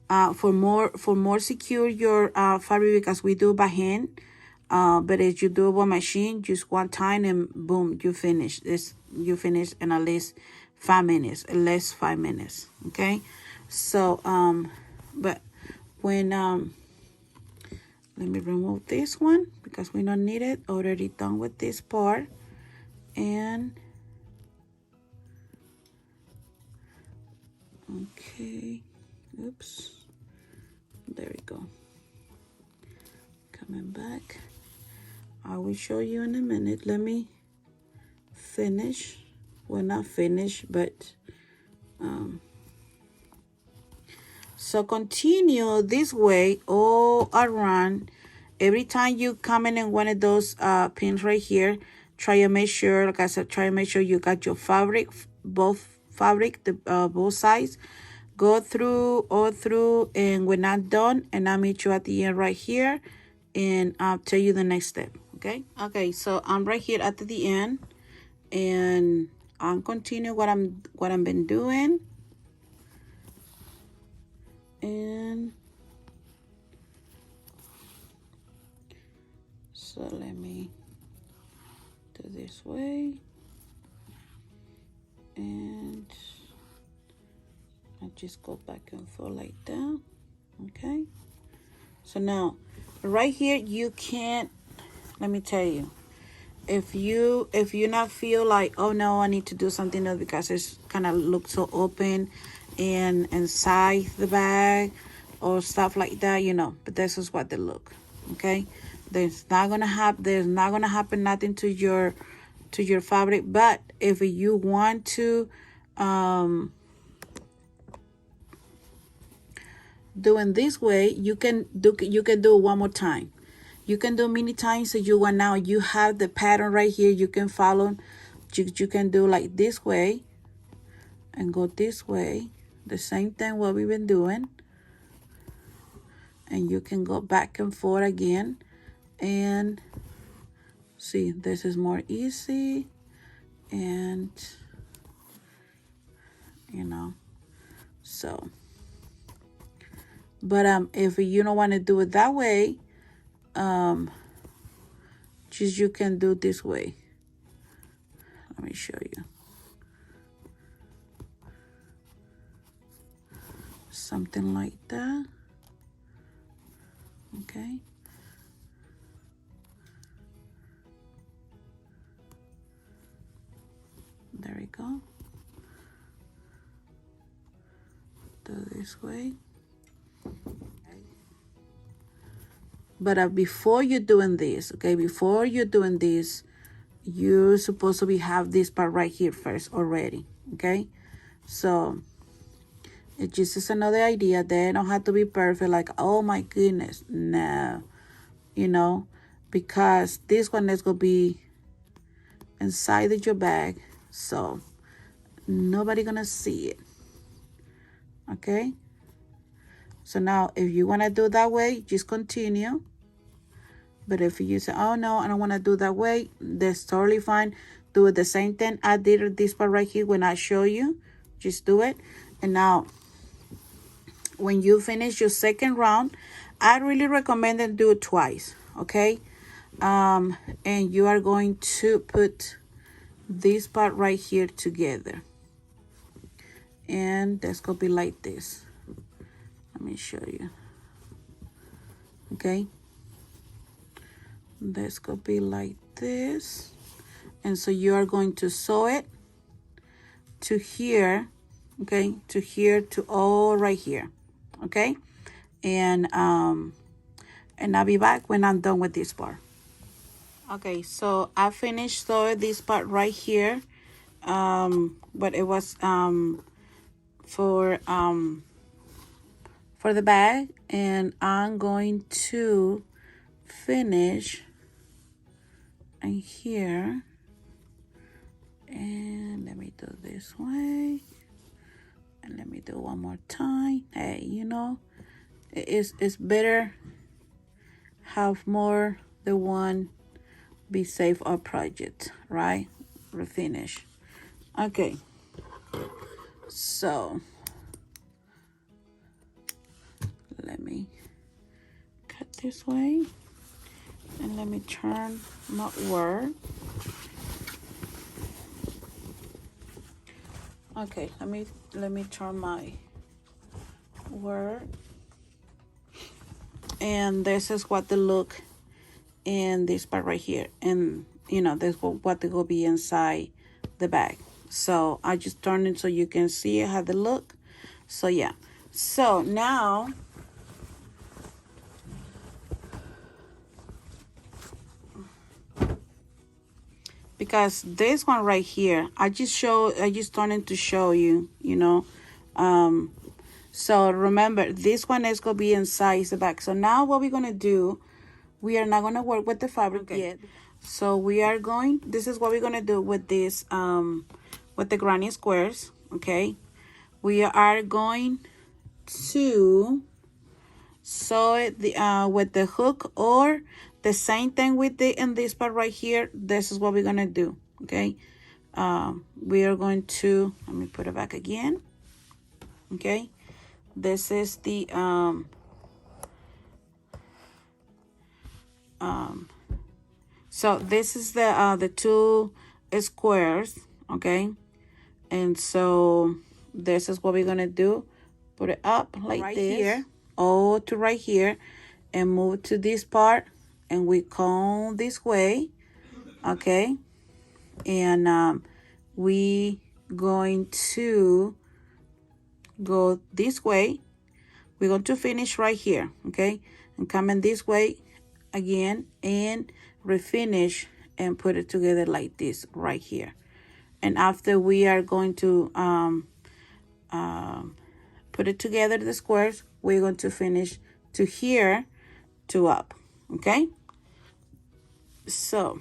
For more secure your fabric, because we do by hand, but if you do it by machine, just one time and boom, you finish this. You finish in at least 5 minutes, less 5 minutes, okay? So but when let me remove this one because we don't need it. Already done with this part. And okay, oops, there we go. Coming back, I will show you in a minute. Let me finish. Well, not finish, but so continue this way all around. Every time you come in one of those pins right here, try to make sure, like I said, try to make sure you got your fabric, both sides. Go through all through, and we're not done, and I'll meet you at the end right here, and I'll tell you the next step. Okay, so I'm right here at the end, and I'm continue what I've been doing. And so let me this way, and I just go back and forth like that. Okay, so now right here you can't, let me tell you, if you not feel like, oh no, I need to do something else because it's kind of looks so open and inside the bag or stuff like that, you know, but this is what they look. Okay, there's not gonna happen nothing to your fabric. But if you want to doing this way, you can do it one more time. You can do many times. So you want, now you have the pattern right here, you can follow. You can do like this way and go this way, the same thing what we've been doing, and you can go back and forth again. And see, this is more easy, and you know, so, but if you don't want to do it that way, just you can do this way. Let me show you something like that. Okay, there we go. Do this way. But before you're doing this, okay, before you're doing this, you're supposed to have this part right here first already. Okay, so it just is another idea. They don't have to be perfect, like, oh my goodness, no, you know, because this one is gonna be inside of your bag, so nobody gonna see it. Okay, so now if you want to do that way, just continue. But if you say, oh no, I don't want to do that way, that's totally fine. Do it the same thing I did this part right here when I show you. Just do it. And now when you finish your second round, I really recommend that do it twice. Okay, and you are going to put this part right here together, and that's gonna be like this. Let me show you. Okay, that's gonna be like this, and so you are going to sew it to here. Okay, to here, to all right here. Okay, and I'll be back when I'm done with this part. Okay, so I finished sewing this part right here, but it was for the bag, and I'm going to finish in here. And let me do this way, and let me do one more time. Hey, you know, it's better have more than one be safe or project, right? Refinish. Okay, so let me cut this way, and let me turn my work. Okay, let me turn my work, and this is what they look in this part right here, and you know, this what they will be inside the bag. So I just turn it so you can see how they look. So yeah, so now because this one right here, I just started to show you, you know, so remember, this one is gonna be inside the bag. So now what we're gonna do, we are not gonna work with the fabric yet. So we are going, this is what we're gonna do with this, with the granny squares. Okay, we are going to sew it with the hook, or the same thing with the in this part right here. This is what we're gonna do. Okay, we are going to, let me put it back again. Okay, this is the So this is the two squares, okay? And so this is what we're gonna do. Put it up like right this here, all to right here, and move to this part, and we comb this way, okay? And we going to go this way. We're going to finish right here, okay? And come in this way again and refinish and put it together like this right here. And after we are going to put it together, the squares, we're going to finish to here to up, okay? So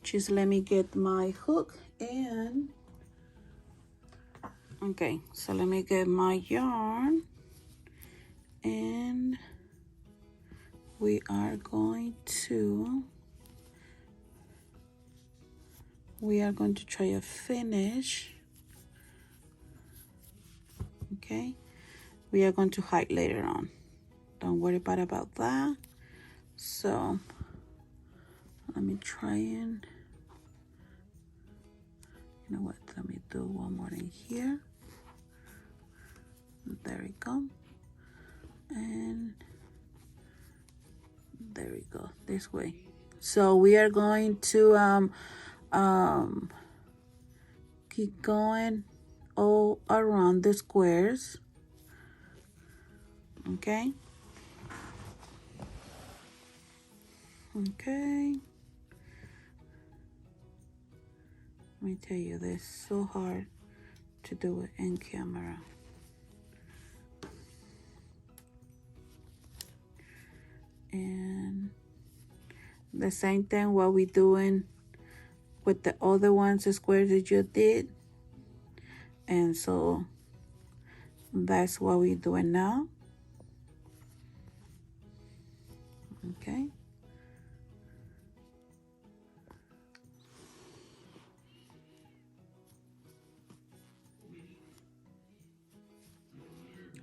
just let me get my hook and okay, so let me get my yarn, and we are going to try a finish, okay? We are going to hide later on, don't worry about that. So let me try and, you know what, let me do one more in here. There we go. And there we go, this way. So we are going to keep going all around the squares, okay? Okay. Let me tell you, this is so hard to do it in camera. And the same thing what we doing with the other ones, the squares that you did. And so that's what we're doing now. Okay.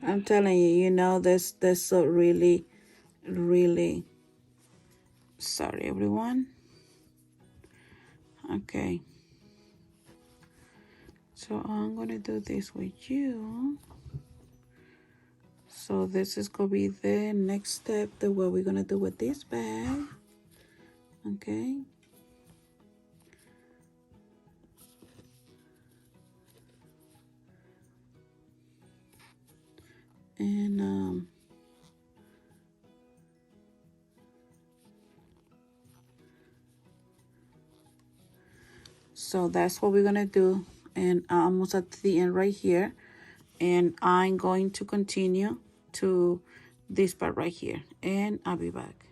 I'm telling you, you know, that's so really, really sorry, everyone. Okay. So I'm gonna do this with you. So this is gonna be the next step, the what we're gonna do with this bag. Okay. And so that's what we're gonna do, and I'm almost at the end right here, and I'm going to continue to this part right here, and I'll be back.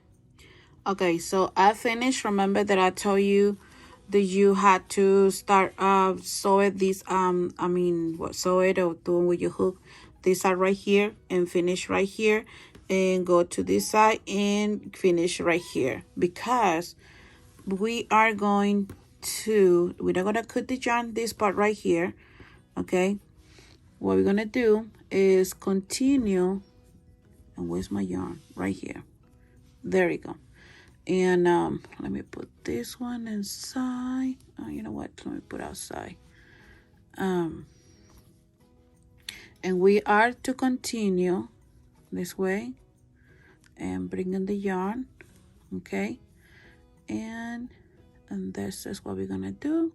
Okay, so I finished. Remember that I told you that you had to start sew it this sew it or doing with your hook this side right here and finish right here, and go to this side and finish right here, because we're not gonna cut the yarn this part right here, okay? What we're gonna do is continue, and where's my yarn? Right here. There we go. And let me put this one inside. Oh, you know what, let me put outside. And we are to continue this way and bring in the yarn, okay? And this is what we're gonna do.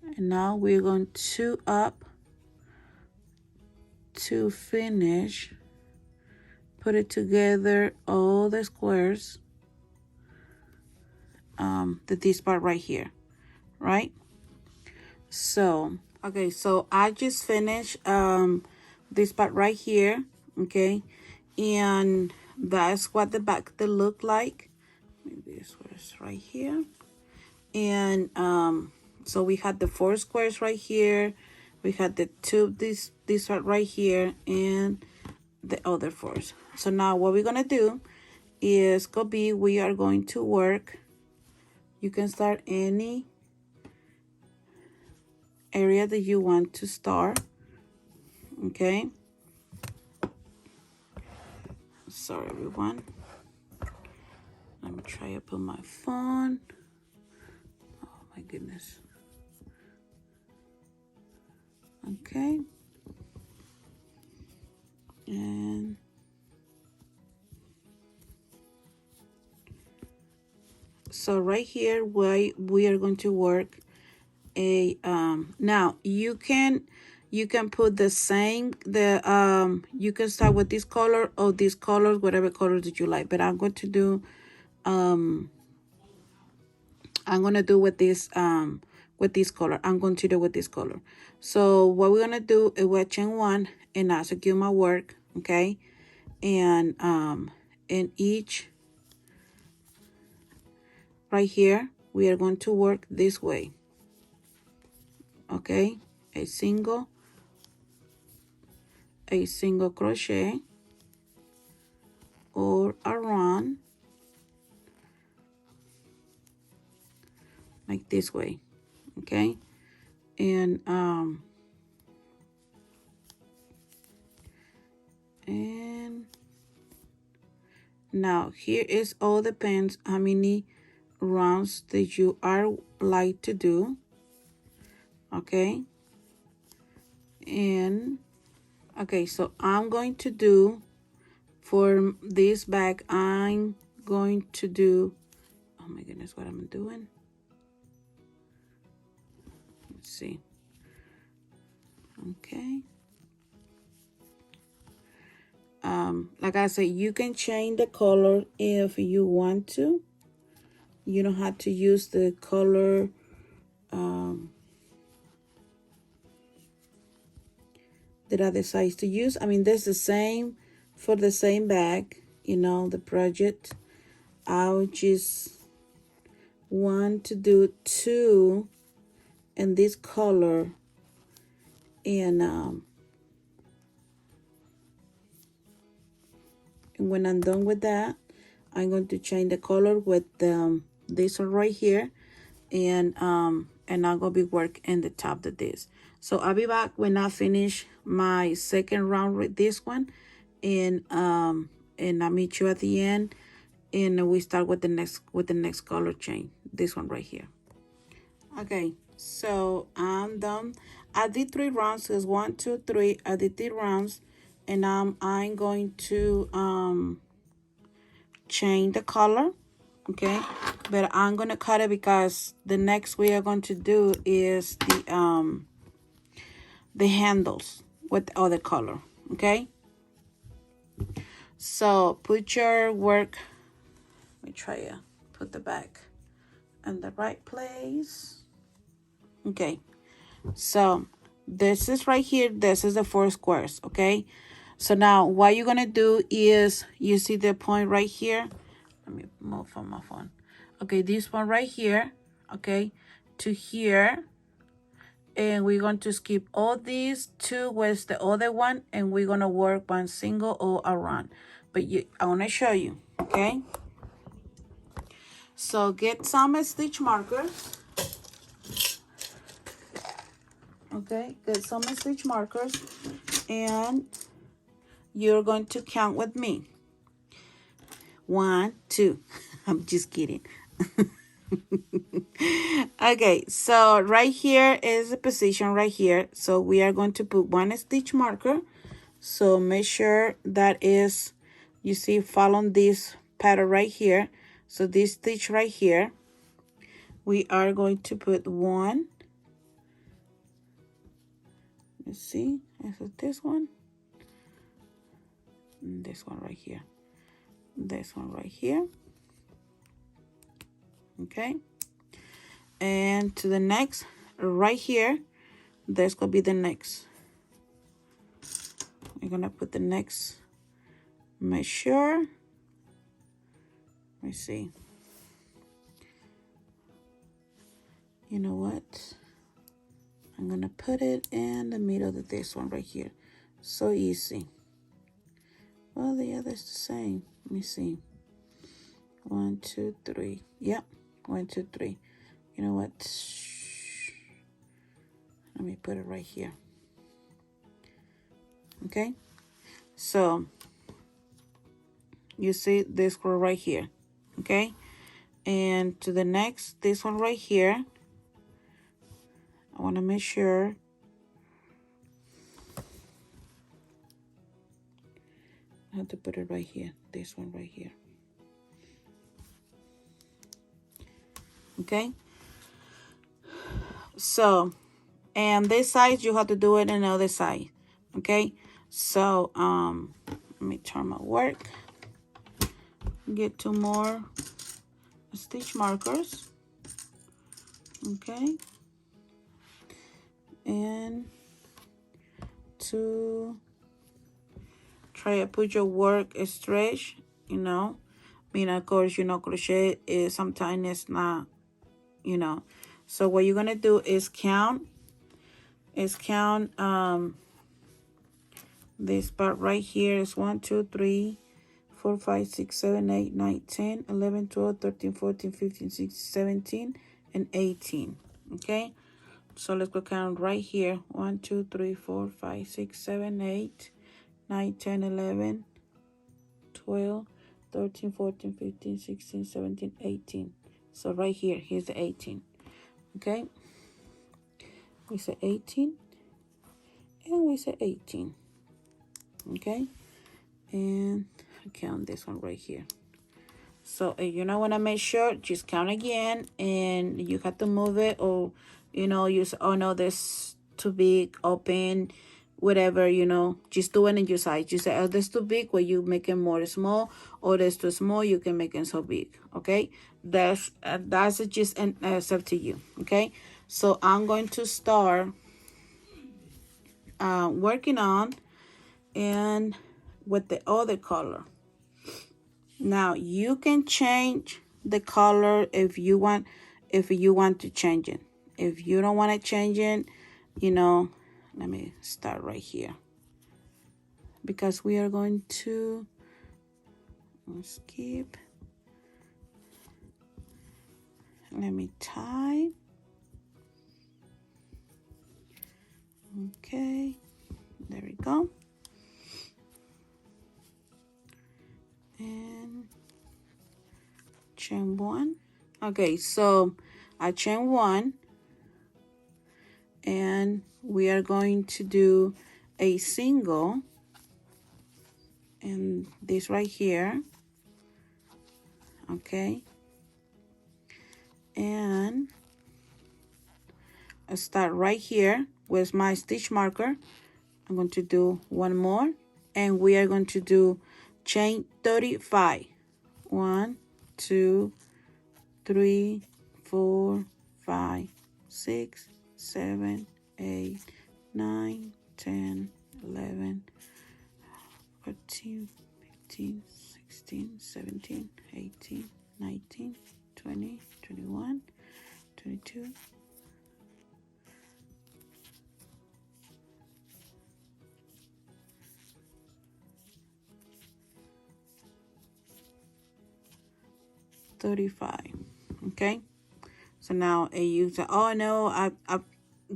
And now we're going to up to finish, put it together, all the squares, this part right here, right? So okay, so I just finished this part right here, okay? And that's what the back will look like. Maybe this was right here. And so we had the 4 squares right here, we had the two, this part right here, and the other 4s. So now what we're gonna do is we are going to work. You can start any area that you want to start, okay? Sorry, everyone. Let me try to put my phone. Oh my goodness. Okay. And so right here, we are going to work a now you can put the same you can start with this color or these colors, whatever colors that you like, but I'm going to do with this color. I'm going to do with this color. So what we're gonna do is we're chain one and I secure my work, okay, and in each right here we are going to work this way, okay, a single crochet or a run like this way, okay, and now here is all depends how many rounds that you are like to do, okay, and okay, so I'm going to do for this bag, I'm going to do, oh my goodness, what I'm doing, let's see, okay, like I said, you can change the color if you want to. You don't have to use the color that I decide to use. I mean, that's the same for the same bag, you know, the project. I'll just want to do two in this color, and when I'm done with that, I'm going to change the color with this one right here, and I'm gonna be working the top of this. So I'll be back when I finish my second round with this one, and I'll meet you at the end, and we start with the next color chain, this one right here. Okay, so I'm done. I did 3 rounds. So it's 1, 2, 3. I did 3 rounds, and I'm going to change the color, okay, but I'm gonna cut it because the next we are going to do is the handles with the other color, okay. So put your work, let me try to put the back in the right place, okay. So this is right here, this is the 4 squares, okay. So now what you're gonna do is, you see the point right here, let me move from my phone, okay, this one right here, okay, to here, and we're going to skip all these two with the other one, and we're gonna work one single or around, but I want to show you, okay. So get some stitch markers, okay, get some stitch markers, and you're going to count with me. 1, 2. I'm just kidding. Okay, so right here is the position right here. So we are going to put 1 stitch marker. So make sure that is, you see, follow this pattern right here. So this stitch right here, we are going to put 1. Let's see, is it this one? This one right here. This one right here. Okay, and to the next right here, there's gonna be the next. We're gonna put the next measure. Let me see. You know what, I'm gonna put it in the middle of this one right here. So easy. Well, the other's the same. Let me see. 1, 2, 3. Yep, 1, 2, 3. You know what, let me put it right here. Okay, so You see this one right here, okay? And to the next, this one right here, I want to make sure I have to put it right here, this one right here, okay? So, and this side, you have to do it on the other side, okay? So, let me turn my work, get 2 more stitch markers, okay? And to try to put your work stretch, you know. I mean, of course, you know, crochet is sometimes it's not, you know. So what you're gonna do is count this part right here is 1, 2, 3, 4, 5, 6, 7, 8, 9, 10, 11, 12, 13, 14, 15, 16, 17, and 18. Okay, so let's go count right here. 1, 2, 3, 4, 5, 6, 7, 8, 9, 10, 11, 12, 13, 14, 15, 16, 17, 18. So right here, here's the 18. Okay, we say 18, and we say 18. Okay, and I count this one right here. So if you don't want to make sure, just count again, and you have to move it, or you know, use, oh no, this too big, open, whatever, you know, just do it in your size. You say, oh, this too big, well, you make it more small, or this too small, you can make it so big. Okay, that's just it's up to you. Okay, so I'm going to start working on and with the other color. Now you can change the color if you want to change it. If you don't want to change it, you know, let me start right here, because we are going to skip. Let me tie. Okay, there we go. And chain 1. Okay, so I chain 1, and we are going to do a single in this right here. Okay, and I start right here with my stitch marker. I'm going to do 1 more, and we are going to do chain 35. 1, 2, 3, 4, 5, 6, 7, 8, 9, 10, 11, 14, 15, 16, 17, 18, 19, 20, 21, 22, 35. Okay, so now you say, oh no, I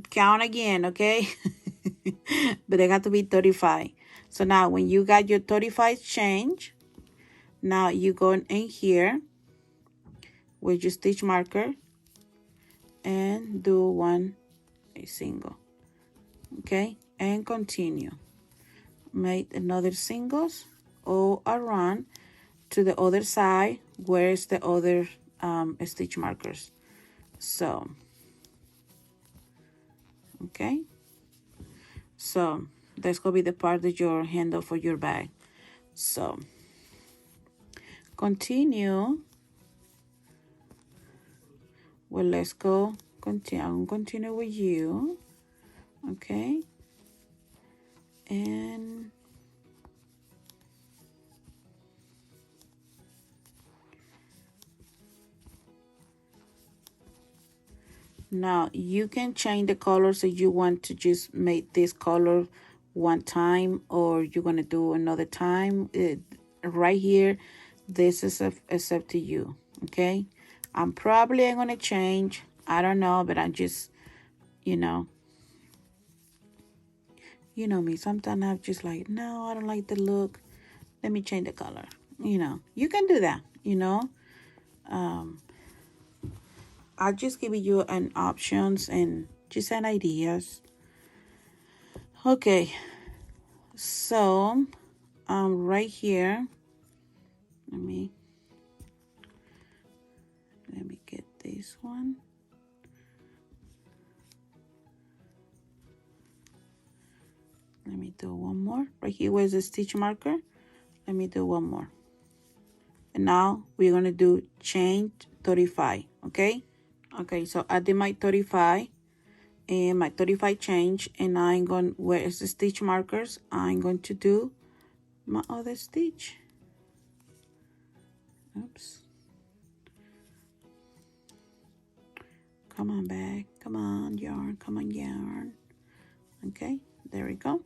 count again. Okay, but they got to be 35. So now when you got your 35 change, now you go in here with your stitch marker and do a single. Okay, and continue. Make another singles all around to the other side. Where's the other stitch markers? So okay, so that's gonna be the part that your handle for your bag. So continue. Well, let's go continue. I'm gonna continue with you. Okay, and now you can change the colors if you want to just make this color one time, or you're gonna do another time. Right here, this is it's up to you. Okay, I'm probably gonna change, I don't know, but I'm just, you know me, sometimes I'm just like, no, I don't like the look, let me change the color. You know, you can do that, you know. I'll just give you an options and just an ideas. Okay, so right here, let me get this one. Let me do one more. Right here, where's the stitch marker? Let me do one more. And now we're gonna do chain 35, okay? Okay, so I did my 35 and my 35 change, and I'm going, where is the stitch markers? I'm going to do my other stitch. Oops. Come on back, come on yarn, come on yarn. Okay, there we go.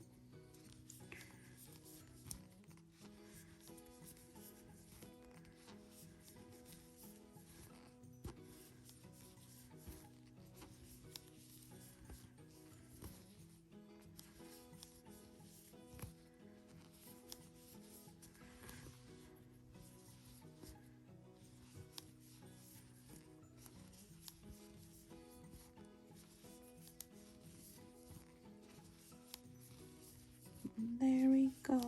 There we go.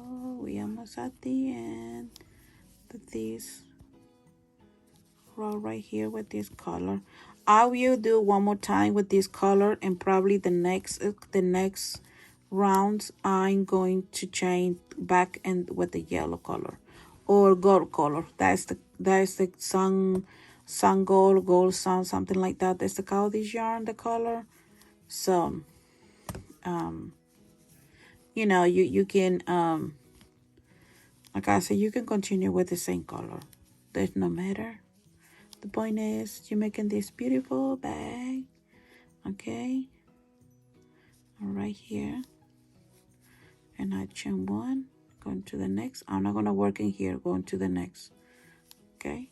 We almost at the end. This row right here with this color. I will do one more time with this color, and probably the next rounds I'm going to change back and with the yellow color or gold color. That's the sun gold sun, something like that. That's the color of this yarn, the color. So you know, you can like I said, you can continue with the same color. There's no matter. The point is you're making this beautiful bag. Okay, right here, and I chain one, going to the next. I'm not gonna work in here, going to the next. Okay,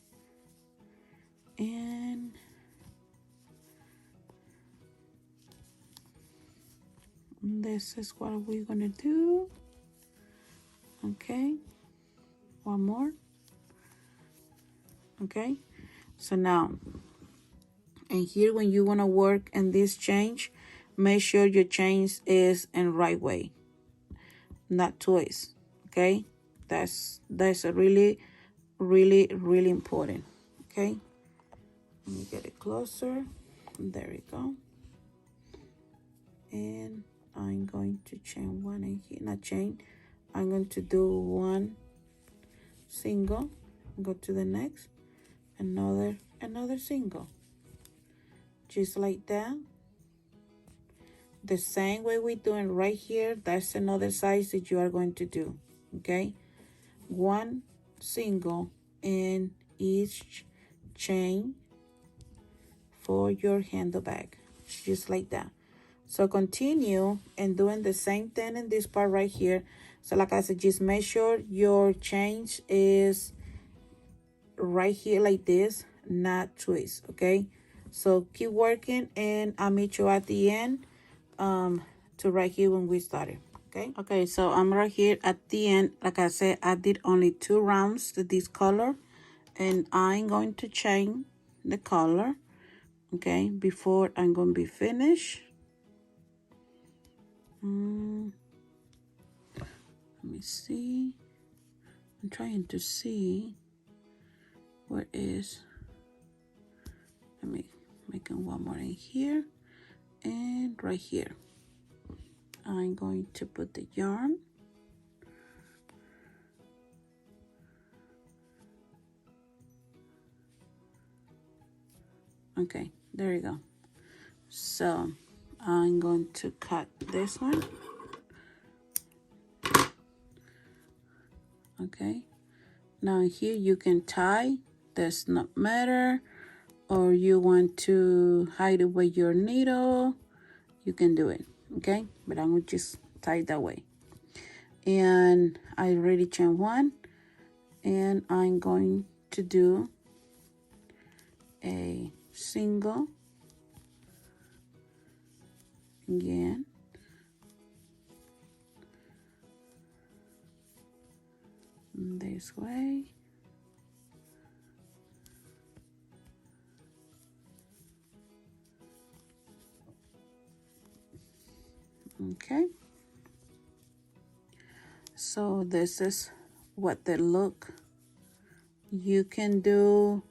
and this is what we're gonna do. Okay, one more. Okay, so now, and here when you want to work in this change, make sure your change is in right way, not twice. Okay, that's a really important. Okay, let me get it closer. There we go. And I'm going to chain one in here, not chain, I'm going to do one single, go to the next, another single, just like that. The same way we're doing right here, that's another size that you are going to do. Okay, one single in each chain for your handle bag, just like that. So continue and doing the same thing in this part right here. So like I said, just make sure your change is right here like this, not twist. Okay, so keep working, and I'll meet you at the end to right here when we started. Okay, so I'm right here at the end. Like I said, I did only 2 rounds to this color, and I'm going to change the color, okay, before I'm going to be finished. Let me see. I'm trying to see where is. Let me make one more in here and right here. I'm going to put the yarn. Okay, there you go. So I'm going to cut this one. Okay, now here you can tie, does not matter, or you want to hide it with your needle, you can do it. Okay, but I'm gonna just tie it that way. And I already chain one, and I'm going to do a single again, this way, So this is what they look. You can do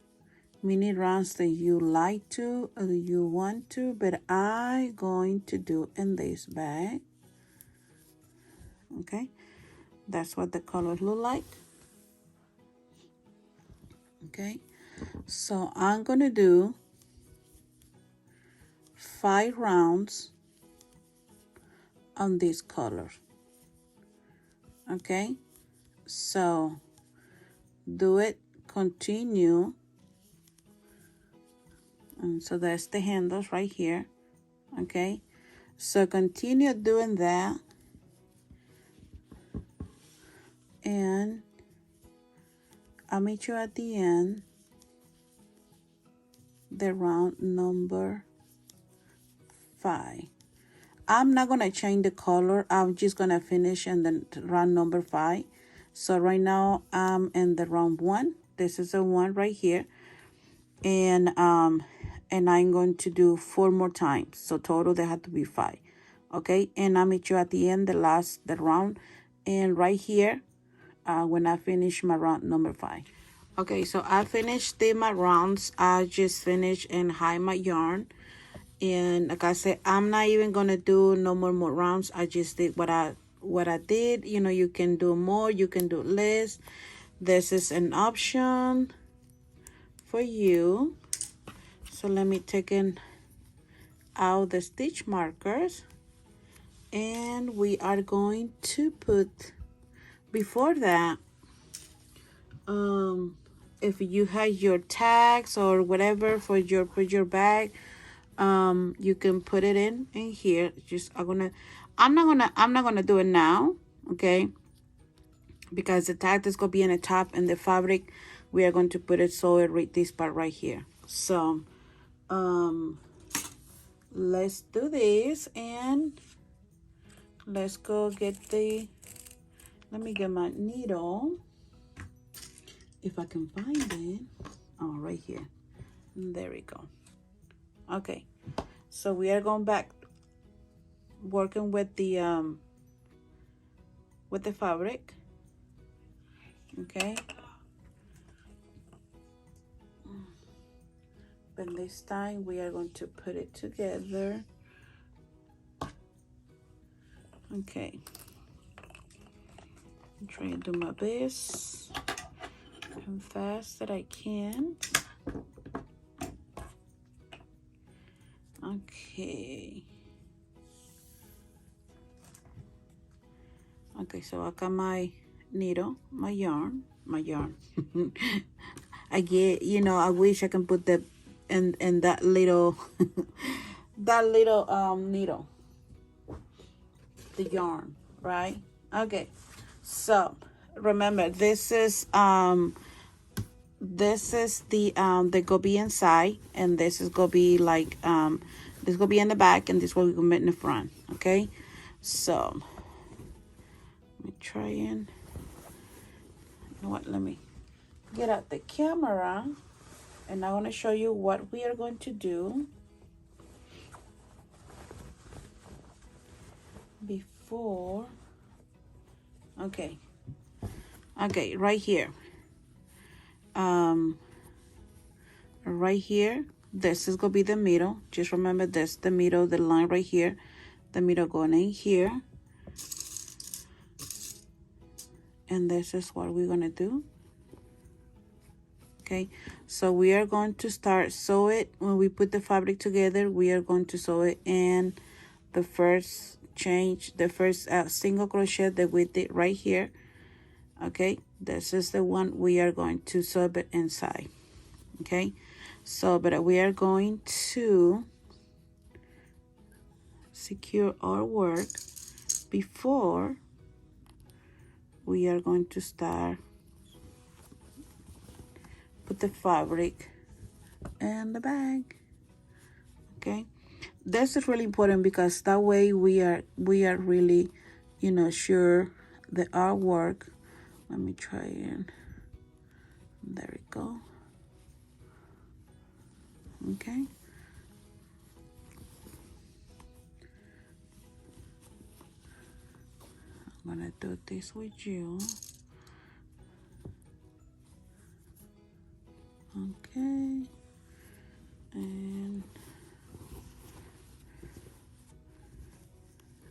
mini rounds that you like to or you want to, but I'm going to do in this bag. Okay, that's what the colors look like. Okay, so I'm gonna do 5 rounds on this color. Okay, so do it, continue, and so that's the handles right here. Okay, so continue doing that, and I'll meet you at the end, the round number 5. I'm not gonna change the color, I'm just gonna finish in the round number 5. So right now I'm in the round 1. This is the one right here, and I'm going to do 4 more times, so total there had to be 5. Okay, and I'll meet you at the end, the round, and right here when I finish my round number 5. Okay, so I finished my rounds. I just finished and hide my yarn. And like I said, I'm not even gonna do no more rounds. I just did what I did. You know, you can do more, you can do less. This is an option for you. So let me take out the stitch markers, and we are going to put, before that, if you have your tags or whatever for your bag, you can put it in here. Just I'm not gonna do it now, okay, because the tag is gonna be in the top, and the fabric we are going to put it, so it right this part right here. So let's do this, and let's go get let me get my needle, if I can find it. Oh, right here. There we go. Okay, so we are going back working with the fabric. Okay, but this time we are going to put it together. Okay, I'm trying to do my best and fast that I can. Okay. Okay, so I got my needle, my yarn. I get, you know, I wish I can put that in that little that little needle, the yarn, right? Okay, so remember, this is the go be inside, and this is gonna be like this gonna be in the back, and this will be in the front. Okay, so let me try and, you know what, let me get out the camera, and I want to show you what we are going to do before. Okay, right here, right here, this is gonna be the middle. Just remember this, the middle, the line right here, the middle going in here, and this is what we're gonna do. Okay, so we are going to start sew it. When we put the fabric together, we are going to sew it in the first change, the first single crochet that we did right here. Okay, this is the one we are going to sew it inside. Okay, so but we are going to secure our work before we are going to start put the fabric in the bag. Okay, this is really important, because that way we are really, you know, sure that our work, let me try and, there we go. Okay, I'm gonna do this with you. Okay, and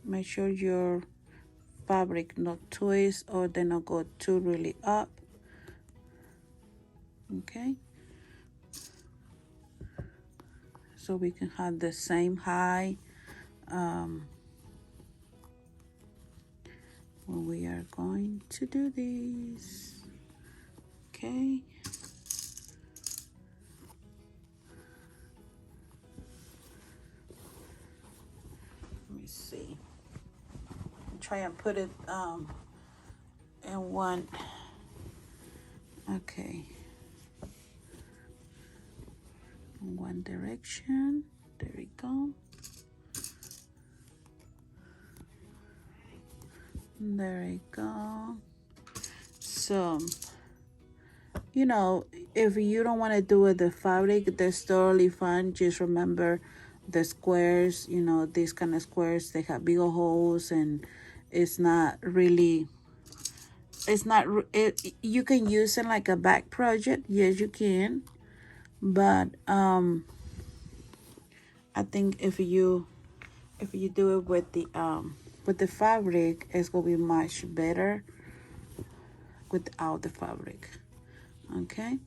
make sure your fabric not twist or they not go too really up. Okay, so we can have the same high when we are going to do this. Okay, let me see, try and put it in one. Okay, in one direction. There we go. There we go. So, you know, if you don't want to do it the fabric, that's totally fine. Just remember the squares, you know, these kind of squares, they have bigger holes, and it's not really, it's not, you can use it like a back project. Yes, you can. But I think if you do it with the fabric, it's gonna be much better without the fabric. Okay,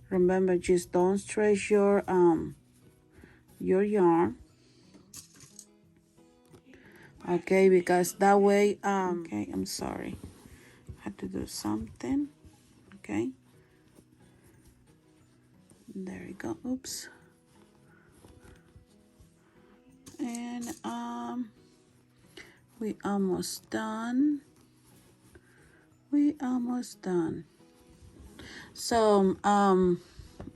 remember, just don't stretch your yarn. Okay, because that way okay, I'm sorry, I had to do something. Okay, there we go. Oops. And we almost done. We almost done. So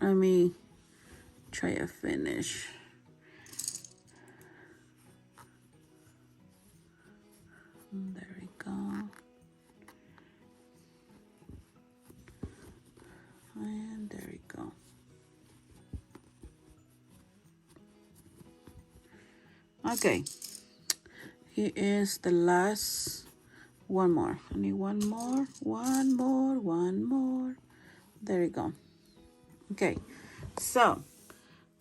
let me try to finish. There we go. And there we go. Okay, here is the last one more. I need one more. There we go. Okay, so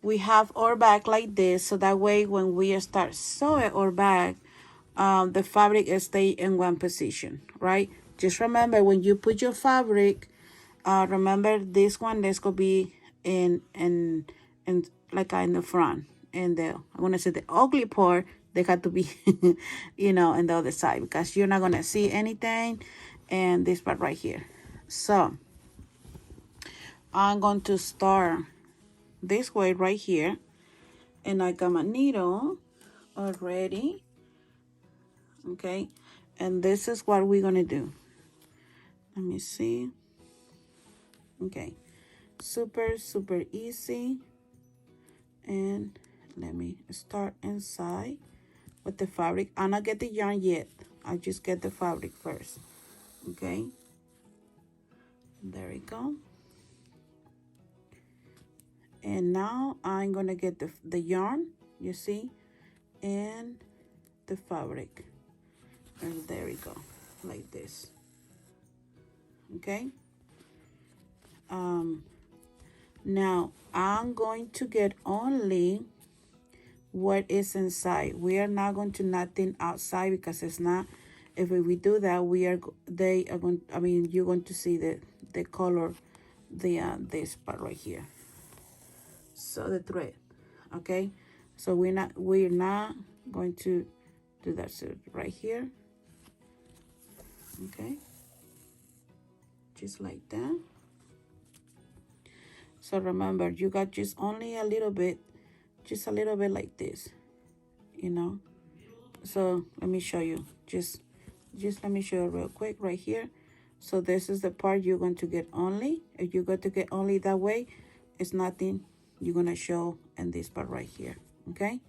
we have our bag like this, so that way when we start sewing our bag, the fabric stay in one position, right? Just remember, when you put your fabric, remember this one, this could be in like in the front, and the, I want to say the ugly part, they got to be you know, in the other side, because you're not gonna see anything. And this part right here. So I'm going to start this way right here, and I got my needle already. Okay, and this is what we're gonna do. Let me see. Okay, super easy. And let me start inside with the fabric. I'm not get the yarn yet, I just get the fabric first. Okay, there we go. And now I'm gonna get the yarn, you see, and the fabric, and there we go, like this. Okay, now I'm going to get only what is inside. We are not going to nothing outside, because it's not, if we do that, they are going, I mean, you're going to see the color, this part right here, so the thread. Okay, so we're not going to do that. So right here, okay, just like that. So remember, you got just only a little bit, just a little bit like this, you know. So let me show you, just let me show you real quick right here. So this is the part you're going to get only. If you got to get only that way, it's nothing you're gonna show in this part right here. Okay,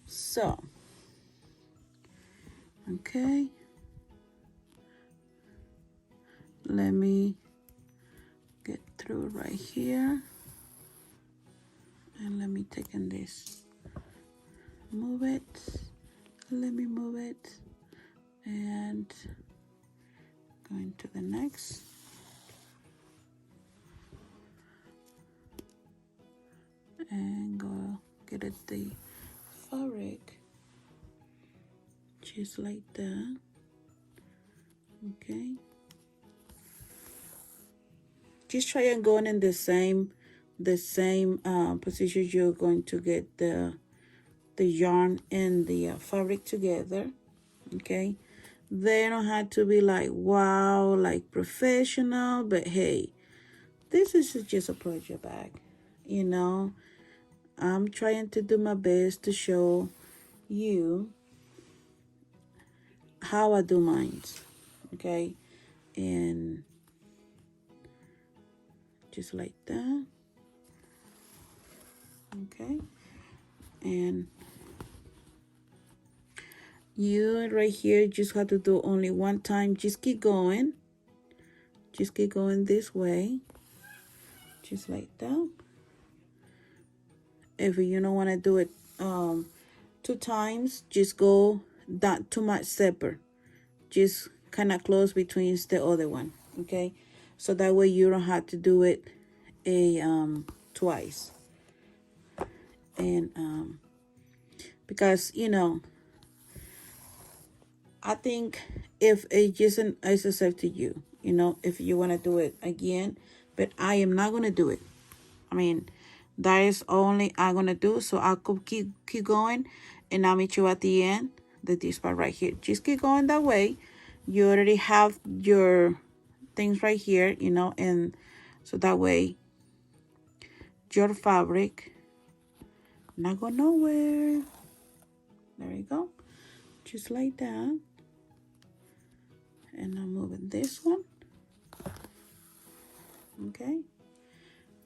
so okay, let me get through right here, and let me take in this, move it, let me move it, And going to the next. And go get it the fabric just like that. Okay, just try and go in the same position you're going to get the yarn and the fabric together. Okay, they don't have to be like wow, like professional, but hey, this is just a project bag, you know. I'm trying to do my best to show you how I do mine. Okay, and just like that. Okay, and you right here just have to do only one time. Just keep going this way, just like that. If you don't want to do it 2 times, just go not too much separate, just kind of close between the other one. Okay, so that way you don't have to do it twice. And because you know, I think if it isn't, it's up to you, you know, if you want to do it again, but I am not going to do it. I mean, that is only I'm going to do. So I'll keep going, and I'll meet you at the end, this part right here. Just keep going that way. You already have your things right here, you know, and so that way your fabric not go nowhere. There you go. Just like that. And I'm moving this one. Okay,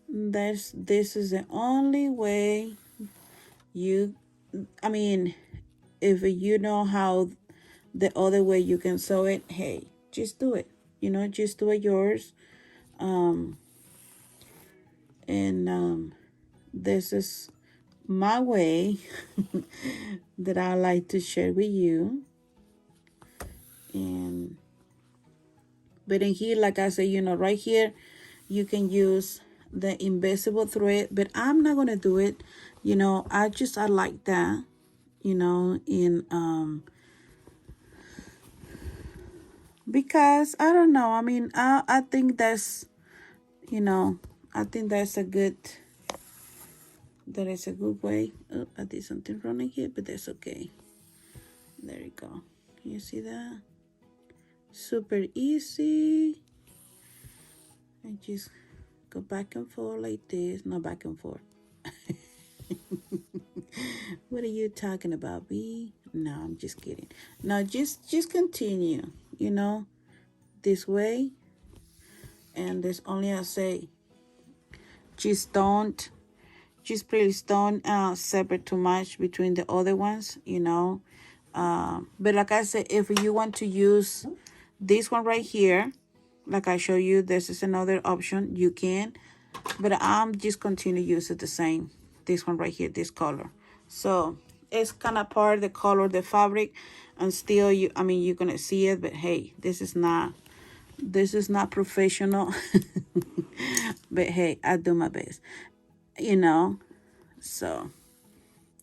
this is the only way you, I mean, if you know how the other way you can sew it, hey, just do it, you know, just do it yours. And this is my way that I like to share with you. And but in here, like I said, you know, right here you can use the invisible thread, but I'm not gonna do it, you know. I like that, you know, in because I don't know, I mean, I think that's, you know, I think that's a good, that is a good way. Oh, I did something wrong in here, but that's okay. There you go. You see that? Super easy. And just go back and forth like this. No, back and forth. What are you talking about, B? No, I'm just kidding. No, just continue, you know, this way. And there's only I say, just please don't separate too much between the other ones, you know. But like I said, if you want to use this one right here, like I show you, this is another option, you can. But I'm just continue using the same, this one right here, this color. So it's kind of part of the color of the fabric, and still you, I mean, you're gonna see it, but hey, this is not professional. But hey, I do my best, you know. So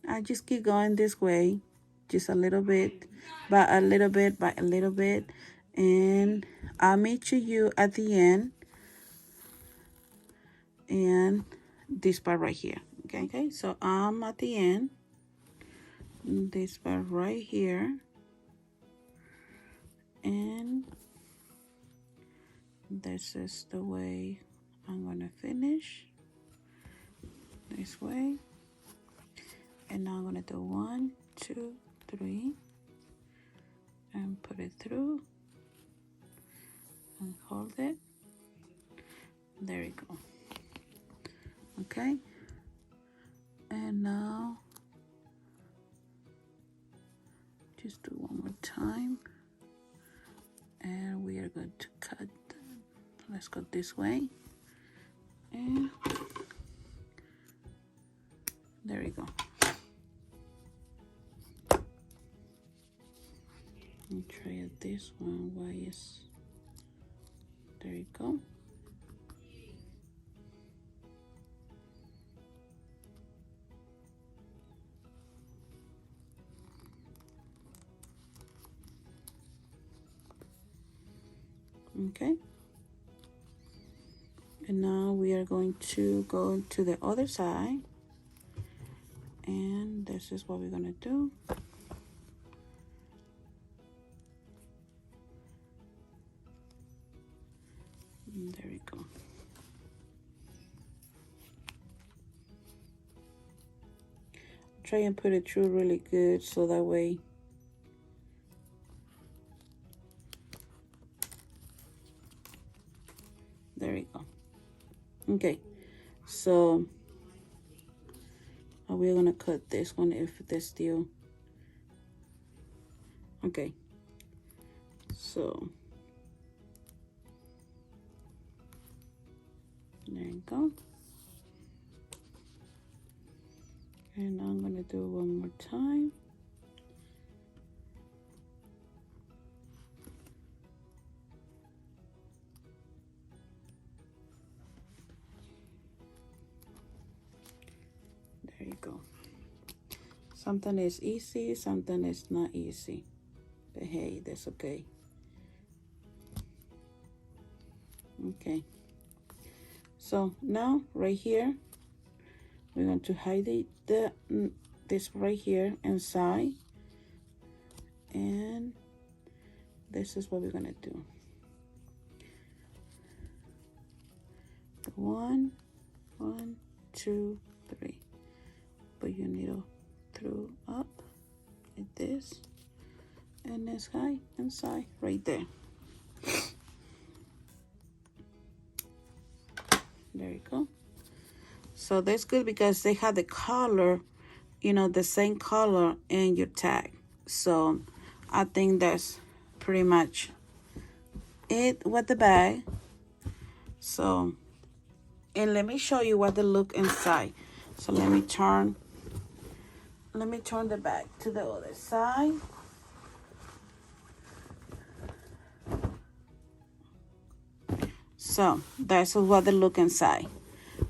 I just keep going this way, just a little bit by a little bit by a little bit, and I'll meet you at the end. And this part right here. Okay, so I'm at the end, this part right here, and this is the way I'm gonna finish, this way. And now I'm gonna do 1, 2, 3, and put it through and hold it. There you go. Okay, and now just do one more time, and we are going to cut. Let's go this way, and there you go. Let me try it this one, why is, there you go. Okay, and now we are going to go to the other side, and this is what we're gonna do. And there we go. Try and put it through really good so that way there we go. Okay, so we're gonna cut this one if there's still okay. So there you go. And I'm gonna do one more time. There you go. Something is easy, something is not easy. But hey, that's okay. Okay. So now right here, we're going to hide this right here inside, and this is what we're gonna do. One, 2, 3. Put your needle through up like this, and it's high inside right there. There you go. So that's good because they have the color, you know, the same color in your tag. So I think that's pretty much it with the bag. So, and let me show you what they look inside. So let me turn the bag to the other side. So that's what they look inside.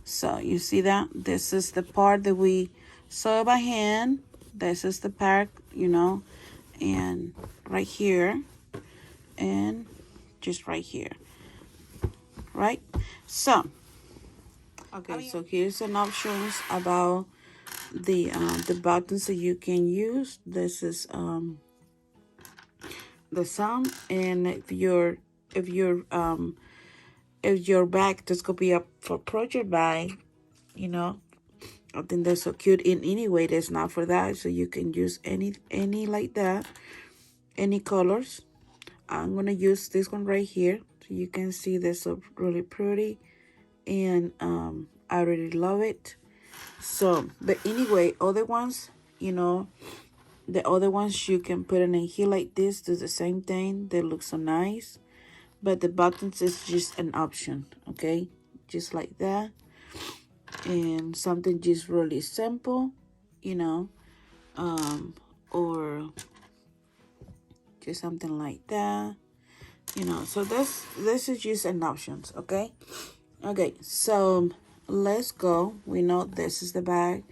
So you see that this is the part that we sew by hand. This is the part, you know, and right here, and just right here, right? So okay, so here's some options about the buttons that you can use. This is the sum, and if your bag just could be up for project bag, you know, I think they're so cute. In any way, that's not for that, so you can use any like that, any colors. I'm gonna use this one right here, so you can see this so really pretty, and I really love it. So, but anyway, other ones, you know, the other ones you can put it in here like this, do the same thing. They look so nice, but the buttons is just an option, okay? Just like that, and something just really simple, you know, or just something like that, you know. So this is just an options, okay? Okay, so let's go. We know this is the back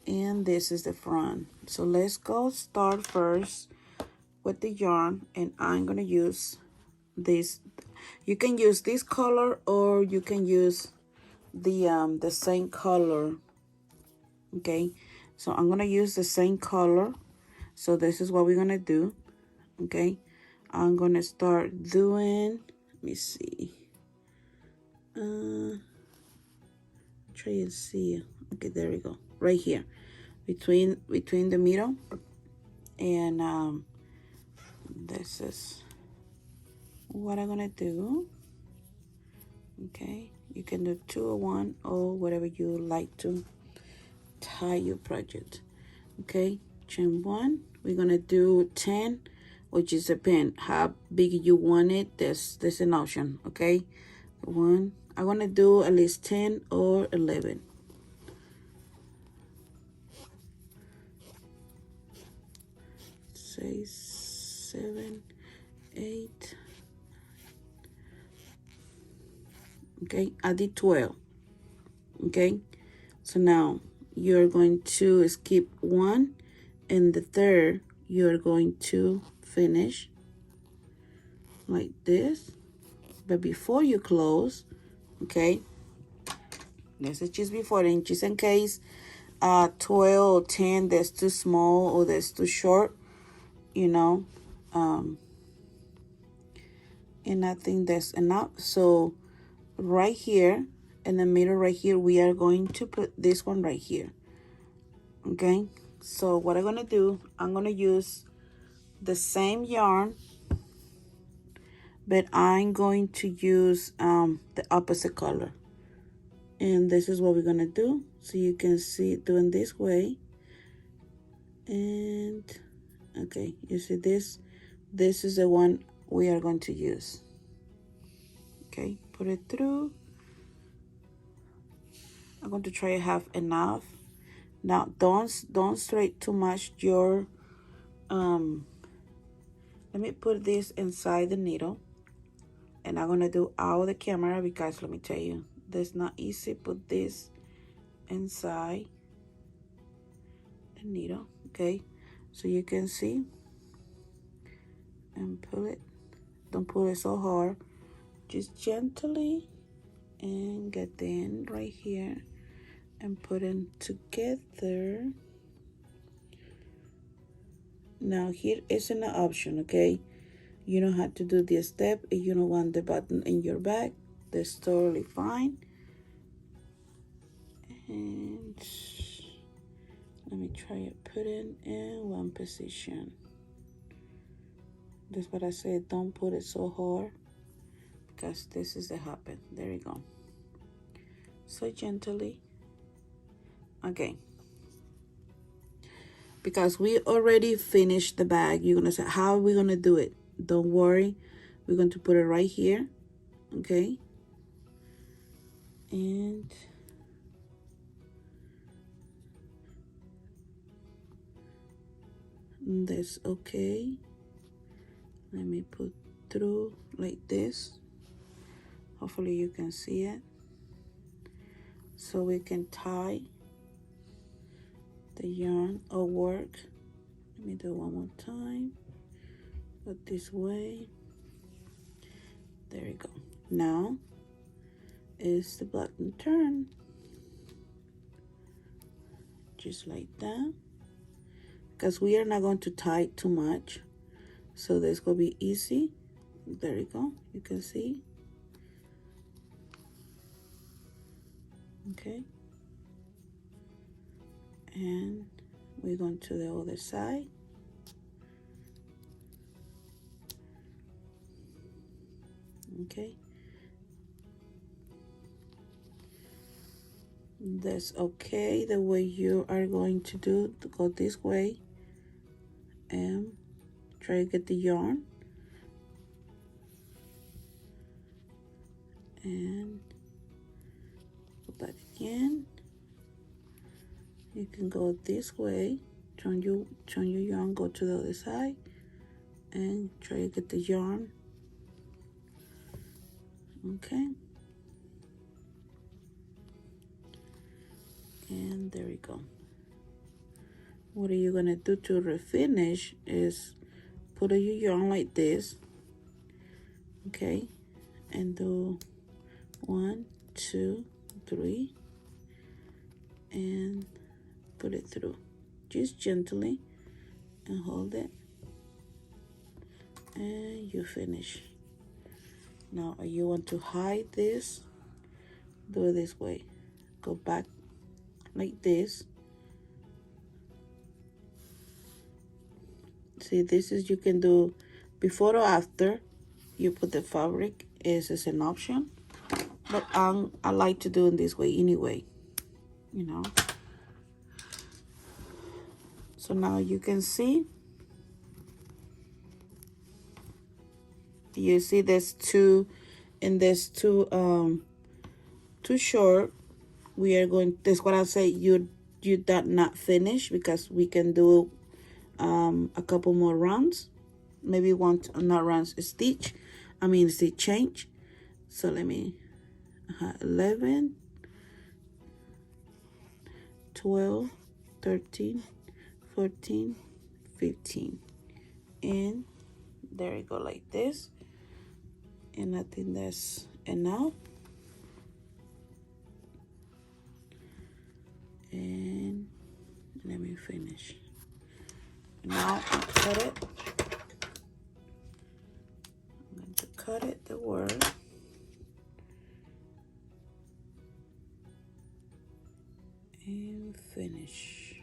and this is the front. So let's go start first with the yarn, and I'm gonna use this. You can use this color or you can use the same color. Okay, so I'm gonna use the same color. So this is what we're gonna do. Okay, I'm gonna start doing, let me see, try and see. Okay, there we go, right here between the middle, and this is what I'm gonna do. Okay, you can do 2 or 1 or whatever you like to tie your project. Okay, chain 1, we're gonna do 10, which is depend how big you want it. There's an option. Okay, 1, I want to do at least 10 or 11. Say 7, 8. Okay, I did 12. Okay, so now you're going to skip 1, and the third you're going to finish like this. But before you close, okay, this is just before, and just in case 12 or 10 that's too small or that's too short, you know, and I think that's enough. So right here in the middle right here, we are going to put this one right here. Okay, so what I'm gonna do, I'm gonna use the same yarn, but I'm going to use the opposite color. And this is what we're gonna do. So you can see it doing this way. And okay, you see this is the one we are going to use. Okay, put it through. I'm going to try to have enough. Now don't straight too much your let me put this inside the needle, and I'm gonna do out of the camera because let me tell you, that's not easy. Put this inside the needle. Okay, so you can see, and pull it. Don't pull it so hard, just gently, and get the end right here and put them together. Now here is an option, okay? You don't have to do this step if you don't want the button in your bag. That's totally fine. And let me try to put it in one position. That's what I said, don't put it so hard because this is the happen. There you go. So gently. Okay. Because we already finished the bag, you're gonna say, how are we gonna do it? Don't worry, we're going to put it right here. Okay, and that's okay. Let me put through like this. Hopefully you can see it, so we can tie the yarn or work. Let me do it one more time. Put this way. There we go. Now is the button turn, just like that, because we are not going to tie it too much, so this will be easy. There you go, you can see. Okay, and we're going to the other side. Okay, that's okay. The way you are going to do, to go this way and try to get the yarn and go back again. You can go this way, turn your yarn, go to the other side and try to get the yarn. Okay, and there we go. What are you gonna do to refinish is put your yarn like this, okay, and do 1, 2, 3, and put it through just gently and hold it, and you finish. Now you want to hide this, do it this way, go back like this. See, this is, you can do before or after you put the fabric, is an option, but I like to do it this way anyway, you know. So now you can see, you see there's two, and there's two too short. We are going, that's what I say, you did not finish, because we can do a couple more rounds. maybe want not runs a stitch, I mean stitch change. So let me 11, 12, 13, 14, 15, and there we go, like this. And I think that's enough. And let me finish. Now I cut it. I'm going to cut it, the word. And finish.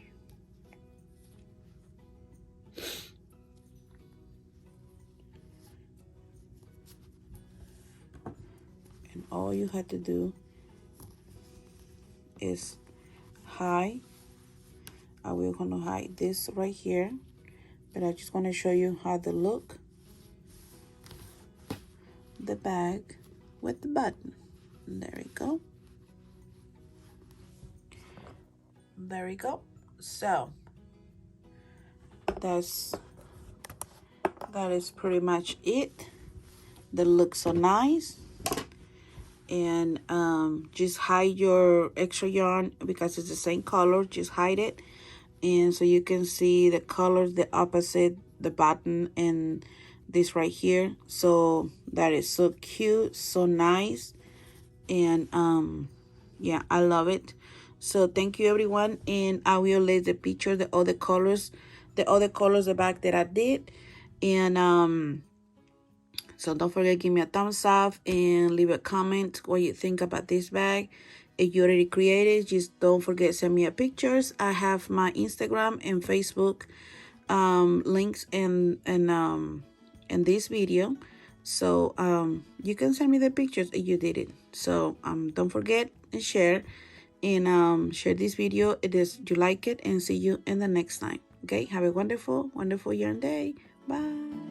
And all you have to do is hide. I will gonna hide this right here, but I just want to show you how to look the bag with the button. And there we go. There we go. So that is pretty much it. That looks so nice. And just hide your extra yarn because it's the same color. Just hide it, and so you can see the colors, the opposite, the button, and this right here. So that is so cute, so nice, and yeah, I love it. So thank you everyone, and I will leave the picture, the other colors, the back that I did, and so don't forget, give me a thumbs up and leave a comment what you think about this bag. If you already created, just don't forget send me a pictures. I have my Instagram and Facebook links in this video. So you can send me the pictures if you did it. So don't forget and share share this video if you like it, and see you in the next time. Okay, have a wonderful, wonderful year and day. Bye.